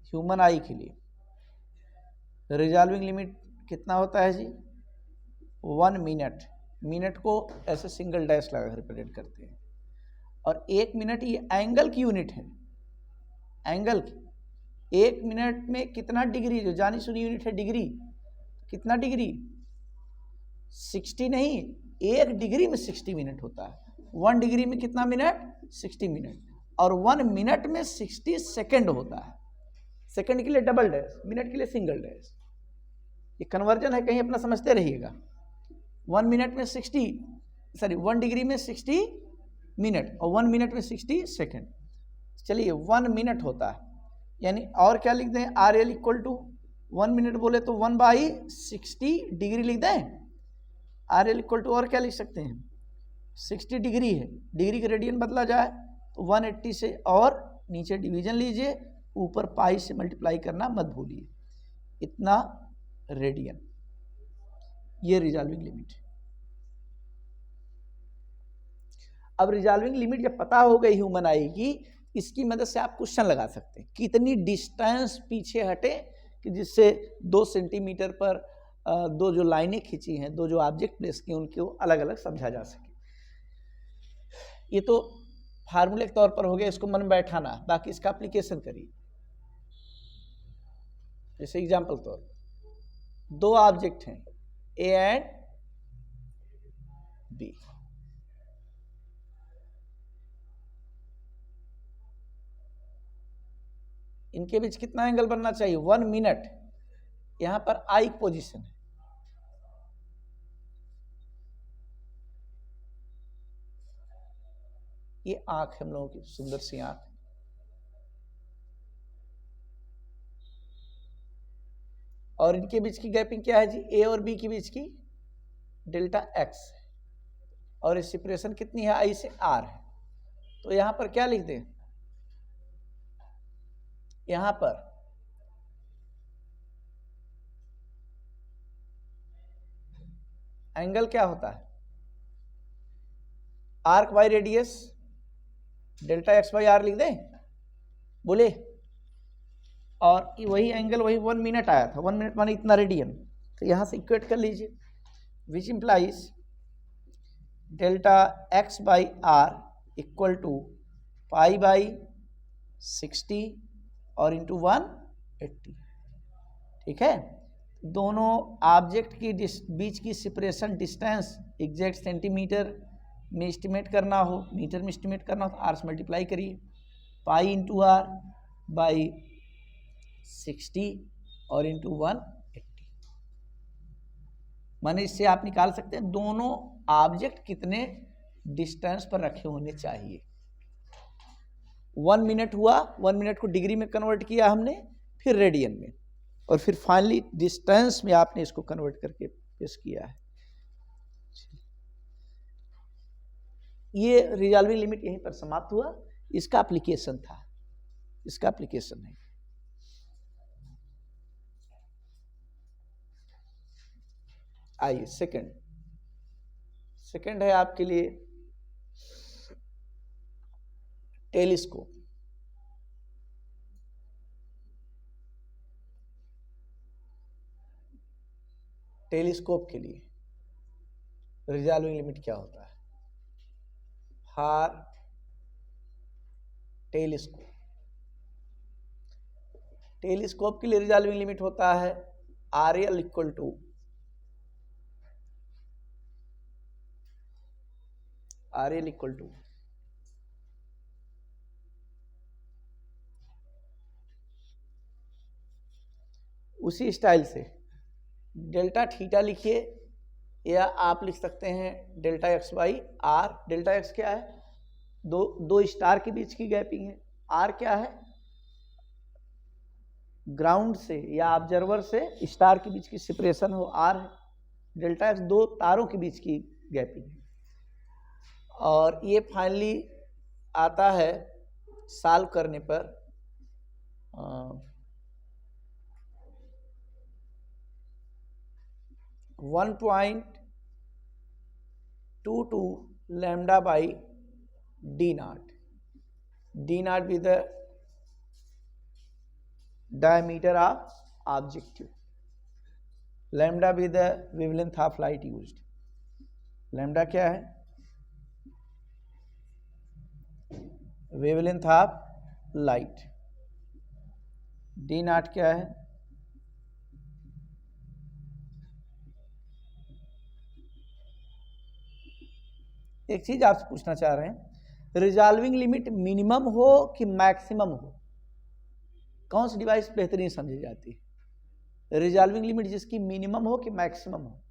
human eye के लिए रिजॉल्विंग लिमिट कितना होता है जी? 1 मिनट। मिनट को ऐसे सिंगल डैश लगा रिप्रेजेंट करते हैं, और 1 मिनट ये एंगल की यूनिट है। एंगल की 1 मिनट में कितना डिग्री, जो जानी सुनी यूनिट है डिग्री, कितना डिग्री? 60 नहीं, 1 डिग्री में 60 मिनट होता है। 1 डिग्री में कितना मिनट? 60 मिनट। और 1 मिनट में 60 सेकेंड होता है। सेकेंड के लिए डबल डैश, मिनट के लिए सिंगल डैश। ये कन्वर्जन है, कहीं अपना समझते रहिएगा। 1 मिनट में 60, सॉरी 1 डिग्री में 60 मिनट, और 1 मिनट में 60 सेकेंड। चलिए 1 मिनट होता है, यानी और क्या लिख दें, R L equal to 1 minute बोले तो 1/60 डिग्री लिख दें। आर एल इक्वल टू और क्या लिख सकते हैं, 60 डिग्री है, डिग्री का रेडियन बदला जाए तो 180 से, और नीचे डिवीजन लीजिए, ऊपर पाई से मल्टीप्लाई करना मत भूलिए, इतना रेडियन। ये रिजॉल्विंग लिमिट है। अब रिजॉल्विंग लिमिट जब पता हो गई ह्यूमन आई की, इसकी मदद से आप क्वेश्चन लगा सकते हैं कितनी डिस्टेंस पीछे हटे कि जिससे 2 सेंटीमीटर पर दो जो लाइनें खींची हैं, दो जो ऑब्जेक्ट प्लेस किए, उनको अलग अलग समझा जा सके। ये तो फार्मूले के तौर पर हो गया, इसको मन बैठाना, बाकी इसका एप्लीकेशन करिए। जैसे एग्जाम्पल तौर पर 2 ऑब्जेक्ट हैं ए एंड बी, इनके बीच कितना एंगल बनना चाहिए, 1 मिनट। यहां पर आई पोजीशन है, ये आंख है हम लोगों की, सुंदर सी आंख। और इनके बीच की गैपिंग क्या है जी, ए और बी के बीच की डेल्टा एक्स है, और इस सेपरेशन कितनी है, आई से आर है। तो यहां पर क्या लिख दें, यहां पर एंगल क्या होता है, arc by radius delta X by R लिख दें, बोले। और वही एंगल वही 1 मिनट आया था, 1 मिनट माने इतना रेडियन, तो यहां से इक्वेट कर लीजिए, which implies delta X by R equal to pi by 60 और इंटू 180। ठीक है, दोनों ऑब्जेक्ट की बीच की सेपरेशन डिस्टेंस एग्जैक्ट सेंटीमीटर में एस्टिमेट करना हो, मीटर में एस्टिमेट करना हो तो आर से मल्टीप्लाई करिए, पाई इंटू आर बाई 60 और इंटू 180। माने इससे आप निकाल सकते हैं दोनों ऑब्जेक्ट कितने डिस्टेंस पर रखे होने चाहिए। 1 मिनट हुआ, 1 मिनट को डिग्री में कन्वर्ट किया हमने, फिर रेडियन में, और फिर फाइनली डिस्टेंस में आपने इसको कन्वर्ट करके पेश किया है। ये रिजॉल्विंग लिमिट यहीं पर समाप्त हुआ, इसका एप्लीकेशन था, इसका एप्लीकेशन है। आइए सेकंड है आपके लिए टेलीस्कोप। टेलीस्कोप के लिए रिजॉल्विंग लिमिट क्या होता है, फॉर टेलीस्कोप के लिए रिजॉल्विंग लिमिट होता है आर एल इक्वल टू उसी स्टाइल से डेल्टा थीटा लिखिए, या आप लिख सकते हैं delta X by R. Delta X क्या है, दो स्टार के बीच की गैपिंग है। आर क्या है, ग्राउंड से या ऑब्जर्वर से स्टार के बीच की सेपरेशन हो, आर है। डेल्टा एक्स 2 तारों के बीच की गैपिंग है। और ये फाइनली आता है सॉल्व करने पर 1.22 lambda by d naught be the diameter of objective, lambda be the wavelength of light used। lambda क्या है, wavelength of light. D not क्या है, एक चीज आपसे पूछना चाह रहे हैं, रिजॉल्विंग लिमिट मिनिमम हो कि मैक्सिमम हो, कौन सी डिवाइस बेहतरीन समझी जाती है, रिजॉल्विंग लिमिट जिसकी मिनिमम हो कि मैक्सिमम हो।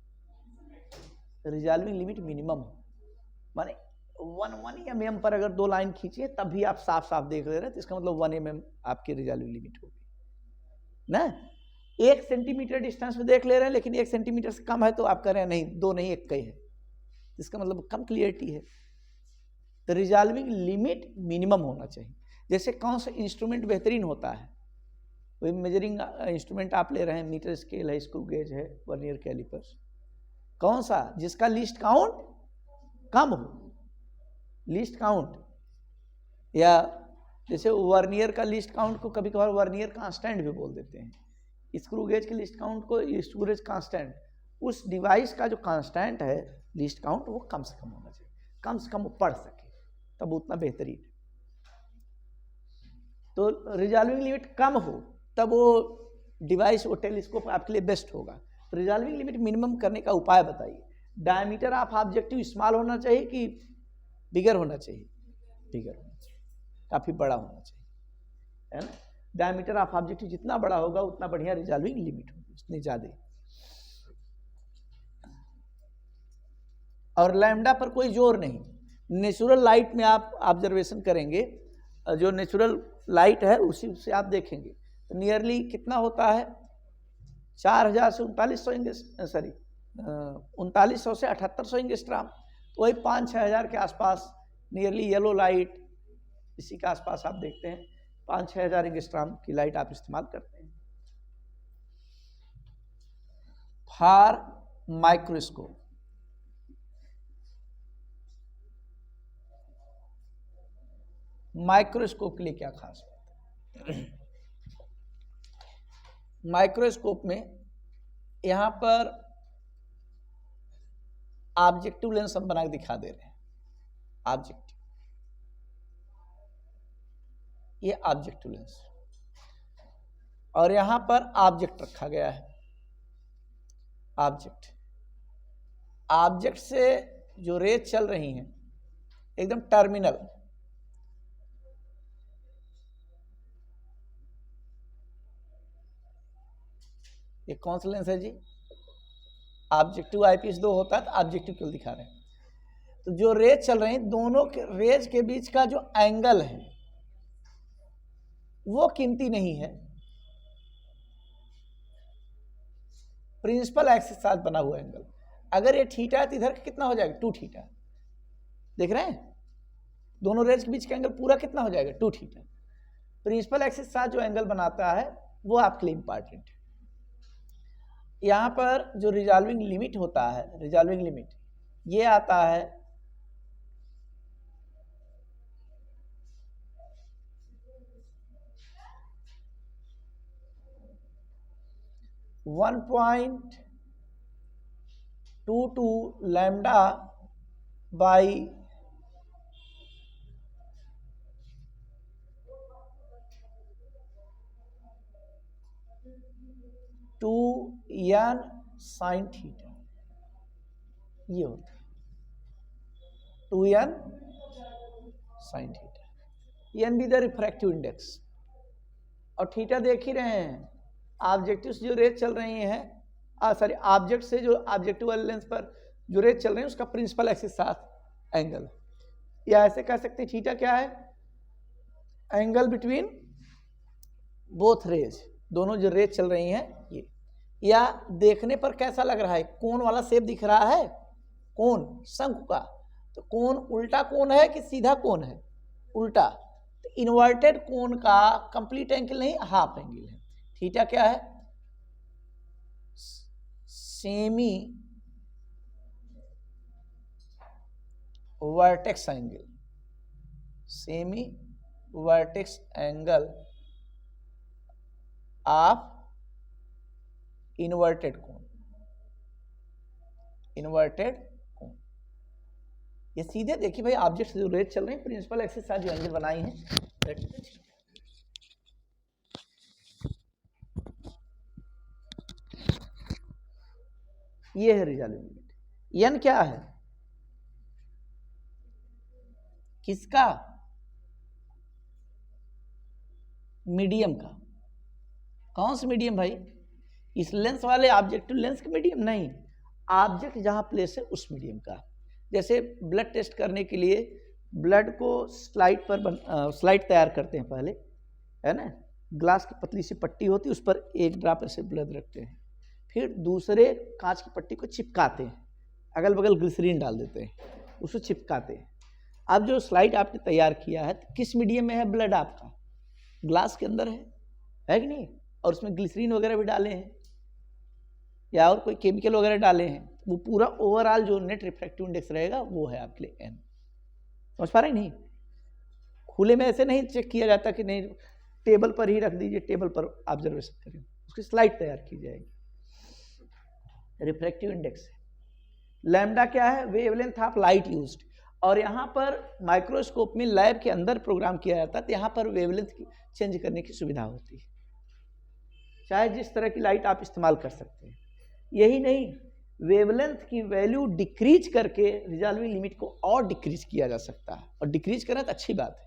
रिजॉल्विंग लिमिट मिनिमम हो, माने 1 mm पर अगर 2 लाइन खींचिए तब भी आप साफ साफ देख ले रहे हैं, तो इसका मतलब 1 mm आपकी रिजॉल्विंग लिमिट होगी ना। 1 सेंटीमीटर डिस्टेंस में देख ले रहे हैं, लेकिन 1 सेंटीमीटर से कम है तो आप कह रहे हैं नहीं 2 नहीं 1 का ही है, इसका मतलब कम क्लियरिटी है। तो रिजॉल्विंग लिमिट मिनिमम होना चाहिए। जैसे कौन सा इंस्ट्रूमेंट बेहतरीन होता है, कोई मेजरिंग इंस्ट्रूमेंट आप ले रहे हैं, मीटर स्केल है, स्क्रू गेज है, वर्नियर कैलिपर्स, कौन सा जिसका लीस्ट काउंट कम हो, लीस्ट काउंट, या जैसे वर्नियर का लीस्ट काउंट को कभी कभार वर्नियर कांस्टेंट भी बोल देते हैं, स्क्रू गेज के लीस्ट काउंट को स्क्रू गेज कांस्टेंट, उस डिवाइस का जो कांस्टेंट है लीस्ट काउंट वो कम से कम होना चाहिए, कम से कम वो पढ़ सके तब उतना बेहतरीन है। तो रिजॉल्विंग लिमिट कम हो तब वो डिवाइस, वो टेलीस्कोप आपके लिए बेस्ट होगा। तो रिजॉल्विंग लिमिट मिनिमम करने का उपाय बताइए। डायमीटर ऑफ ऑब्जेक्टिव स्मॉल होना चाहिए कि बिगर होना चाहिए? बिगर होना चाहिए, काफ़ी बड़ा होना चाहिए, है ना। डायमीटर ऑफ ऑब्जेक्टिव जितना बड़ा होगा उतना बढ़िया रिजॉल्विंग लिमिट होगी, उतनी ज़्यादा। और लैम्डा पर कोई जोर नहीं। नेचुरल लाइट में आप ऑब्जर्वेशन करेंगे, जो नेचुरल लाइट है उसी से आप देखेंगे तो नियरली कितना होता है, 4000 से 3900 एंगस्ट्राम, सॉरी 3900 से 7800 एंगस्ट्राम, तो वही 5-6 हज़ार के आसपास नियरली येलो लाइट, इसी के आसपास आप देखते हैं 5-6 हज़ार एंगस्ट्राम की लाइट आप इस्तेमाल करते हैं। फॉर माइक्रोस्कोप, माइक्रोस्कोप के लिए क्या खास बात है? माइक्रोस्कोप में यहाँ पर ऑब्जेक्टिव लेंस हम बना के दिखा दे रहे हैं, ऑब्जेक्टिव, ये ऑब्जेक्टिव लेंस, और यहाँ पर ऑब्जेक्ट रखा गया है। ऑब्जेक्ट, ऑब्जेक्ट से जो रेज चल रही हैं एकदम टर्मिनल, ये कौन सा लेंस है जी? ऑब्जेक्टिव आईपीस 2 होता है तो ऑब्जेक्टिव क्यों दिखा रहे हैं? तो जो रेज चल रहे हैं दोनों के रेज के बीच का जो एंगल है वो कीमती नहीं है, प्रिंसिपल एक्सिस के साथ बना हुआ एंगल। अगर ये थीटा है तो इधर कितना हो जाएगा? 2 थीटा। देख रहे हैं दोनों रेज के बीच का एंगल पूरा कितना हो जाएगा? 2 थीटा। प्रिंसिपल एक्सिस के साथ जो एंगल बनाता है वो आपके लिए इंपॉर्टेंट है। यहाँ पर जो रिजॉल्विंग लिमिट होता है, रिजॉल्विंग लिमिट ये आता है 1.22 lambda by 2n sine theta, ये होता है 2n sine theta. N be the refractive index, और थीटा देख ही रहे हैं, ऑब्जेक्टिव से जो रेज चल रही हैं, सॉरी ऑब्जेक्ट से जो ऑब्जेक्टिव वाले लेंस पर जो रेज चल रहे हैं उसका प्रिंसिपल एक्सिस साथ एंगल, या ऐसे कह सकते हैं थीटा क्या है? एंगल बिटवीन बोथ रेज, दोनों जो रेज चल रही हैं ये। या देखने पर कैसा लग रहा है? कोन वाला शेप दिख रहा है, कोन शंकु का, तो कोन उल्टा कोन है कि सीधा कोन है? उल्टा। तो इन्वर्टेड कोन का कंप्लीट एंगल नहीं, हाफ एंगल है। थीटा क्या है? Semi vertex angle, semi vertex angle of inverted cone, inverted कोन। ये सीधे देखिए भाई, ऑब्जेक्ट से जो रेज चल रहे हैं प्रिंसिपल एक्सिस साथ जो एंगल बनाई है, ये है रिजॉल्विंग लिमिट। एन क्या है? किसका? मीडियम का। कौन सा मीडियम भाई? इस लेंस वाले ऑब्जेक्टिव लेंस का मीडियम नहीं, ऑब्जेक्ट जहां प्लेस है उस मीडियम का। जैसे ब्लड टेस्ट करने के लिए ब्लड को स्लाइड तैयार करते हैं पहले, है ना, ग्लास की पतली सी पट्टी होती है, उस पर एक ड्रॉप ऐसे ब्लड रखते हैं, फिर दूसरे कांच की पट्टी को चिपकाते हैं, अगल बगल ग्लिसरीन डाल देते हैं, उसको चिपकाते हैं। अब जो स्लाइड आपने तैयार किया है, किस मीडियम में है ब्लड आपका? ग्लास के अंदर है कि नहीं? और उसमें ग्लिसरीन वगैरह भी डाले हैं या और कोई केमिकल वगैरह डाले हैं, वो पूरा ओवरऑल जो नेट रिफ्रैक्टिव इंडेक्स रहेगा वो है आपके लिए n। समझ पा रहे नहीं? खुले में ऐसे नहीं चेक किया जाता कि नहीं, टेबल पर ही रख दीजिए, टेबल पर ऑब्जर्वेशन करें, उसकी स्लाइड तैयार की जाएगी। रिफ्रैक्टिव इंडेक्स है। लैम्डा क्या है? Wavelength of light used. और यहाँ पर माइक्रोस्कोप में लैब के अंदर प्रोग्राम किया जाता है, तो यहाँ पर वेवलेंथ चेंज करने की सुविधा होती है, चाहे जिस तरह की लाइट आप इस्तेमाल कर सकते हैं। यही नहीं, वेवलेंथ की वैल्यू डिक्रीज करके रिजॉल्विंग लिमिट को और डिक्रीज किया जा सकता है, और डिक्रीज करना तो अच्छी बात है।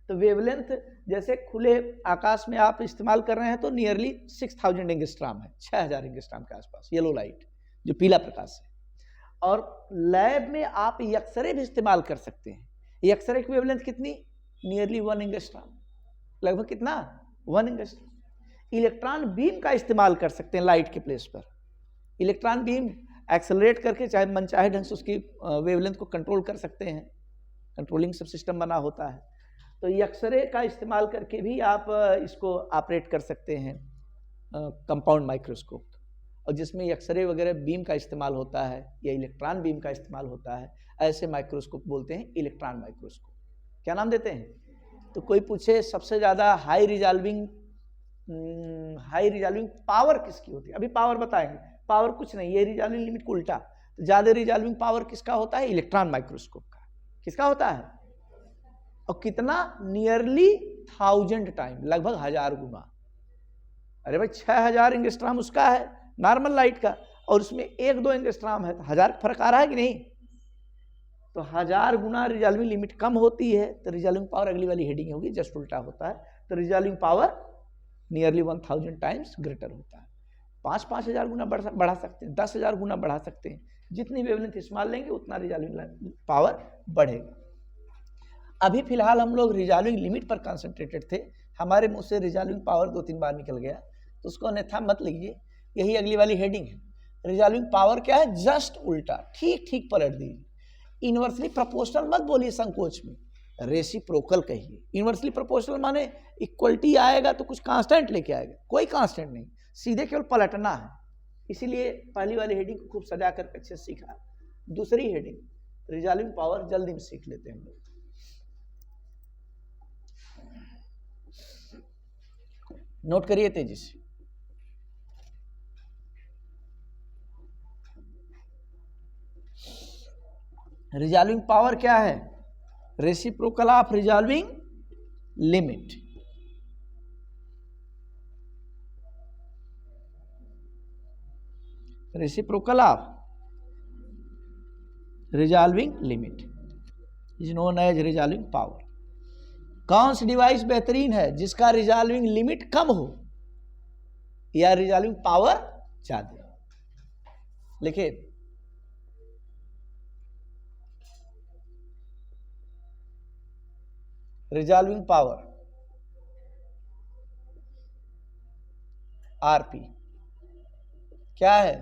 तो वेवलेंथ जैसे खुले आकाश में आप इस्तेमाल कर रहे हैं तो नियरली 6000 एंगस्ट्रॉम है, 6000 एंगस्ट्रॉम के आसपास येलो लाइट जो पीला प्रकाश है। और लैब में आप एक्सरे भी इस्तेमाल कर सकते हैं। एक्सरे की वेवलेंथ कितनी? नियरली 1 एंगस्ट्रॉम, लगभग कितना? 1 एंगस्ट्रॉम। इलेक्ट्रॉन बीम का इस्तेमाल कर सकते हैं लाइट के प्लेस पर। इलेक्ट्रॉन बीम एक्सेलरेट करके चाहे मनचाहे ढंग से उसकी वेवलेंथ को कंट्रोल कर सकते हैं, कंट्रोलिंग सब सिस्टम बना होता है। तो एक्सरे का इस्तेमाल करके भी आप इसको ऑपरेट कर सकते हैं, कंपाउंड माइक्रोस्कोप, और जिसमें एक्सरे वगैरह बीम का इस्तेमाल होता है या इलेक्ट्रॉन बीम का इस्तेमाल होता है, ऐसे माइक्रोस्कोप बोलते हैं इलेक्ट्रॉन माइक्रोस्कोप। क्या नाम देते हैं? तो कोई पूछे सबसे ज़्यादा हाई रिजॉल्विंग पावर किसकी होती है? अभी पावर बताएंगे। पावर कुछ नहीं, ये रिजॉल्विंग लिमिट को उल्टा। तो ज़्यादा रिजॉल्विंग पावर किसका होता है? इलेक्ट्रॉन माइक्रोस्कोप का। किसका होता है? और कितना? नियरली 1000 टाइम, लगभग 1000 गुना। अरे भाई 6000 एंगस्ट्रॉम उसका है नॉर्मल लाइट का, और उसमें 1-2 एंगस्ट्रॉम है, तो 1000 फर्क आ रहा है कि नहीं? तो 1000 गुना रिजॉल्विंग लिमिट कम होती है, तो रिजॉल्विंग पावर अगली वाली हेडिंग होगी, जस्ट उल्टा होता है। तो resolving power nearly 1000 times greater होता है। 5-5000 गुना बढ़ा सकते हैं, 10,000 गुना बढ़ा सकते हैं। जितनी वेवलेंथ इस्तेमाल लेंगे उतना रिजॉल्विंग पावर बढ़ेगा। अभी फिलहाल हम लोग रिजॉल्विंग लिमिट पर कंसंट्रेटेड थे, हमारे मुंह से रिजॉल्विंग पावर 2-3 बार निकल गया, तो उसको अन्यथा मत लीजिए, यही अगली वाली हेडिंग है। रिजॉल्विंग पावर क्या है? जस्ट उल्टा, ठीक ठीक पलट दीजिए। इन्वर्सली प्रोपोर्शनल मत बोलिए संकोच में, रेसिप्रोकल कहिए। इन्वर्सली प्रोपोर्शनल माने इक्वलिटी आएगा तो कुछ कांस्टेंट लेके आएगा, कोई कांस्टेंट नहीं, सीधे केवल पलटना है। इसीलिए पहली वाली हेडिंग को खूब सजा कर अच्छे से सीखा। दूसरी हेडिंग रिजॉल्विंग पावर जल्दी में सीख लेते हैं हम लोग। नोट करिए तेजी से। रिजॉल्विंग पावर क्या है? Reciprocal of resolving limit. Reciprocal of resolving limit is known as resolving power. कौन सी डिवाइस बेहतरीन है? जिसका रिजॉल्विंग लिमिट कम हो या रिजॉल्विंग पावर ज्यादा। लिखिए, रिजॉल्विंग पावर आरपी क्या है?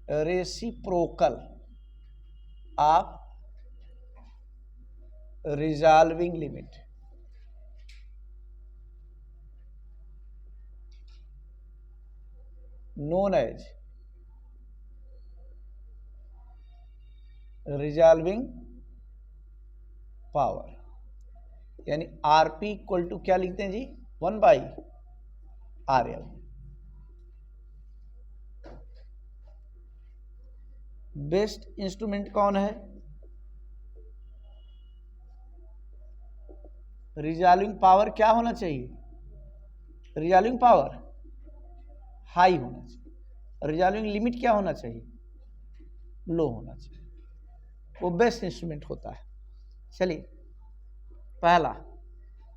Reciprocal of resolving limit. Known as resolving power, यानी आरपी इक्वल टू क्या लिखते हैं जी? 1/RL। बेस्ट इंस्ट्रूमेंट कौन है? रिजॉल्विंग पावर क्या होना चाहिए? रिजॉल्विंग पावर हाई होना चाहिए। रिजॉल्विंग लिमिट क्या होना चाहिए? लो होना चाहिए। वो बेस्ट इंस्ट्रूमेंट होता है। चलिए, पहला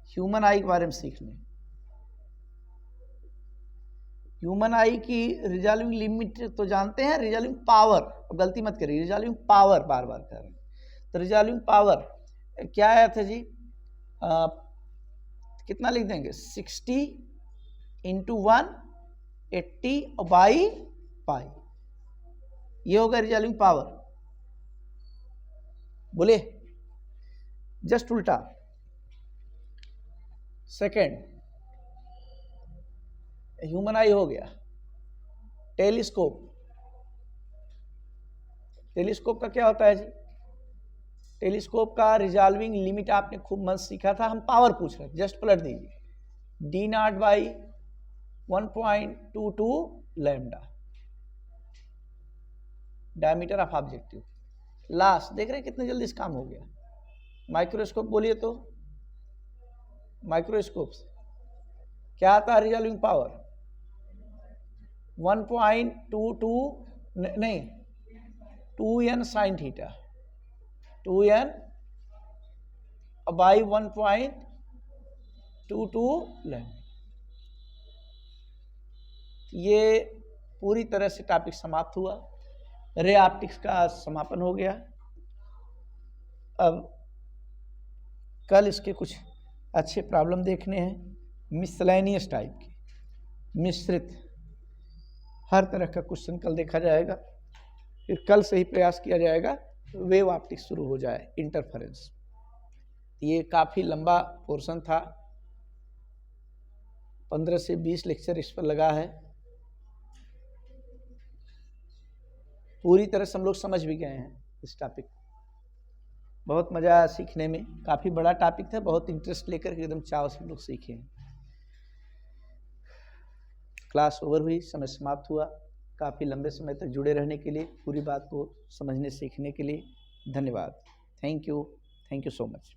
ह्यूमन आई के बारे में सीखने। ह्यूमन आई की रिजॉल्विंग लिमिट तो जानते हैं, रिजॉल्विंग पावर, अब गलती मत करिए, रिजॉल्विंग पावर बार बार कर रहे हैं। तो रिजॉल्विंग पावर क्या आया था जी, कितना लिख देंगे, 60 इंटू 1 80 और बाई पाई, ये होगा रिजॉल्विंग पावर। बोले जस्ट उल्टा। सेकेंड, ह्यूमन आई हो गया। टेलीस्कोप, टेलीस्कोप का क्या होता है जी, टेलीस्कोप का रिजॉल्विंग लिमिट आपने खूब मस्त सीखा था, हम पावर पूछ रहे थे, जस्ट पलट दीजिए, d0 by 1.22 lambda, diameter of objective. Last देख रहे हैं कितने जल्दी इस काम हो गया। माइक्रोस्कोप बोलिए तो, माइक्रोस्कोप से क्या आता है रिजॉल्विंग पावर, 1.22 नहीं 2n sine theta, 2n by 1.22 lambda. ये पूरी तरह से टॉपिक समाप्त हुआ, रे ऑप्टिक्स का समापन हो गया। अब कल इसके कुछ अच्छे प्रॉब्लम देखने हैं, मिसलेनियस टाइप के, मिश्रित, हर तरह का क्वेश्चन कल देखा जाएगा। फिर कल से ही प्रयास किया जाएगा वेव ऑप्टिक्स शुरू हो जाए, इंटरफेरेंस। ये काफ़ी लंबा पोर्शन था, 15 से 20 लेक्चर इस पर लगा है। पूरी तरह से हम लोग समझ भी गए हैं इस टॉपिक, बहुत मज़ा आया सीखने में। काफ़ी बड़ा टॉपिक था, बहुत इंटरेस्ट लेकर के एकदम चाव से हम लोग सीखे। क्लास ओवर हुई, समय समाप्त हुआ। काफ़ी लंबे समय तक जुड़े रहने के लिए, पूरी बात को समझने सीखने के लिए धन्यवाद। Thank you so much.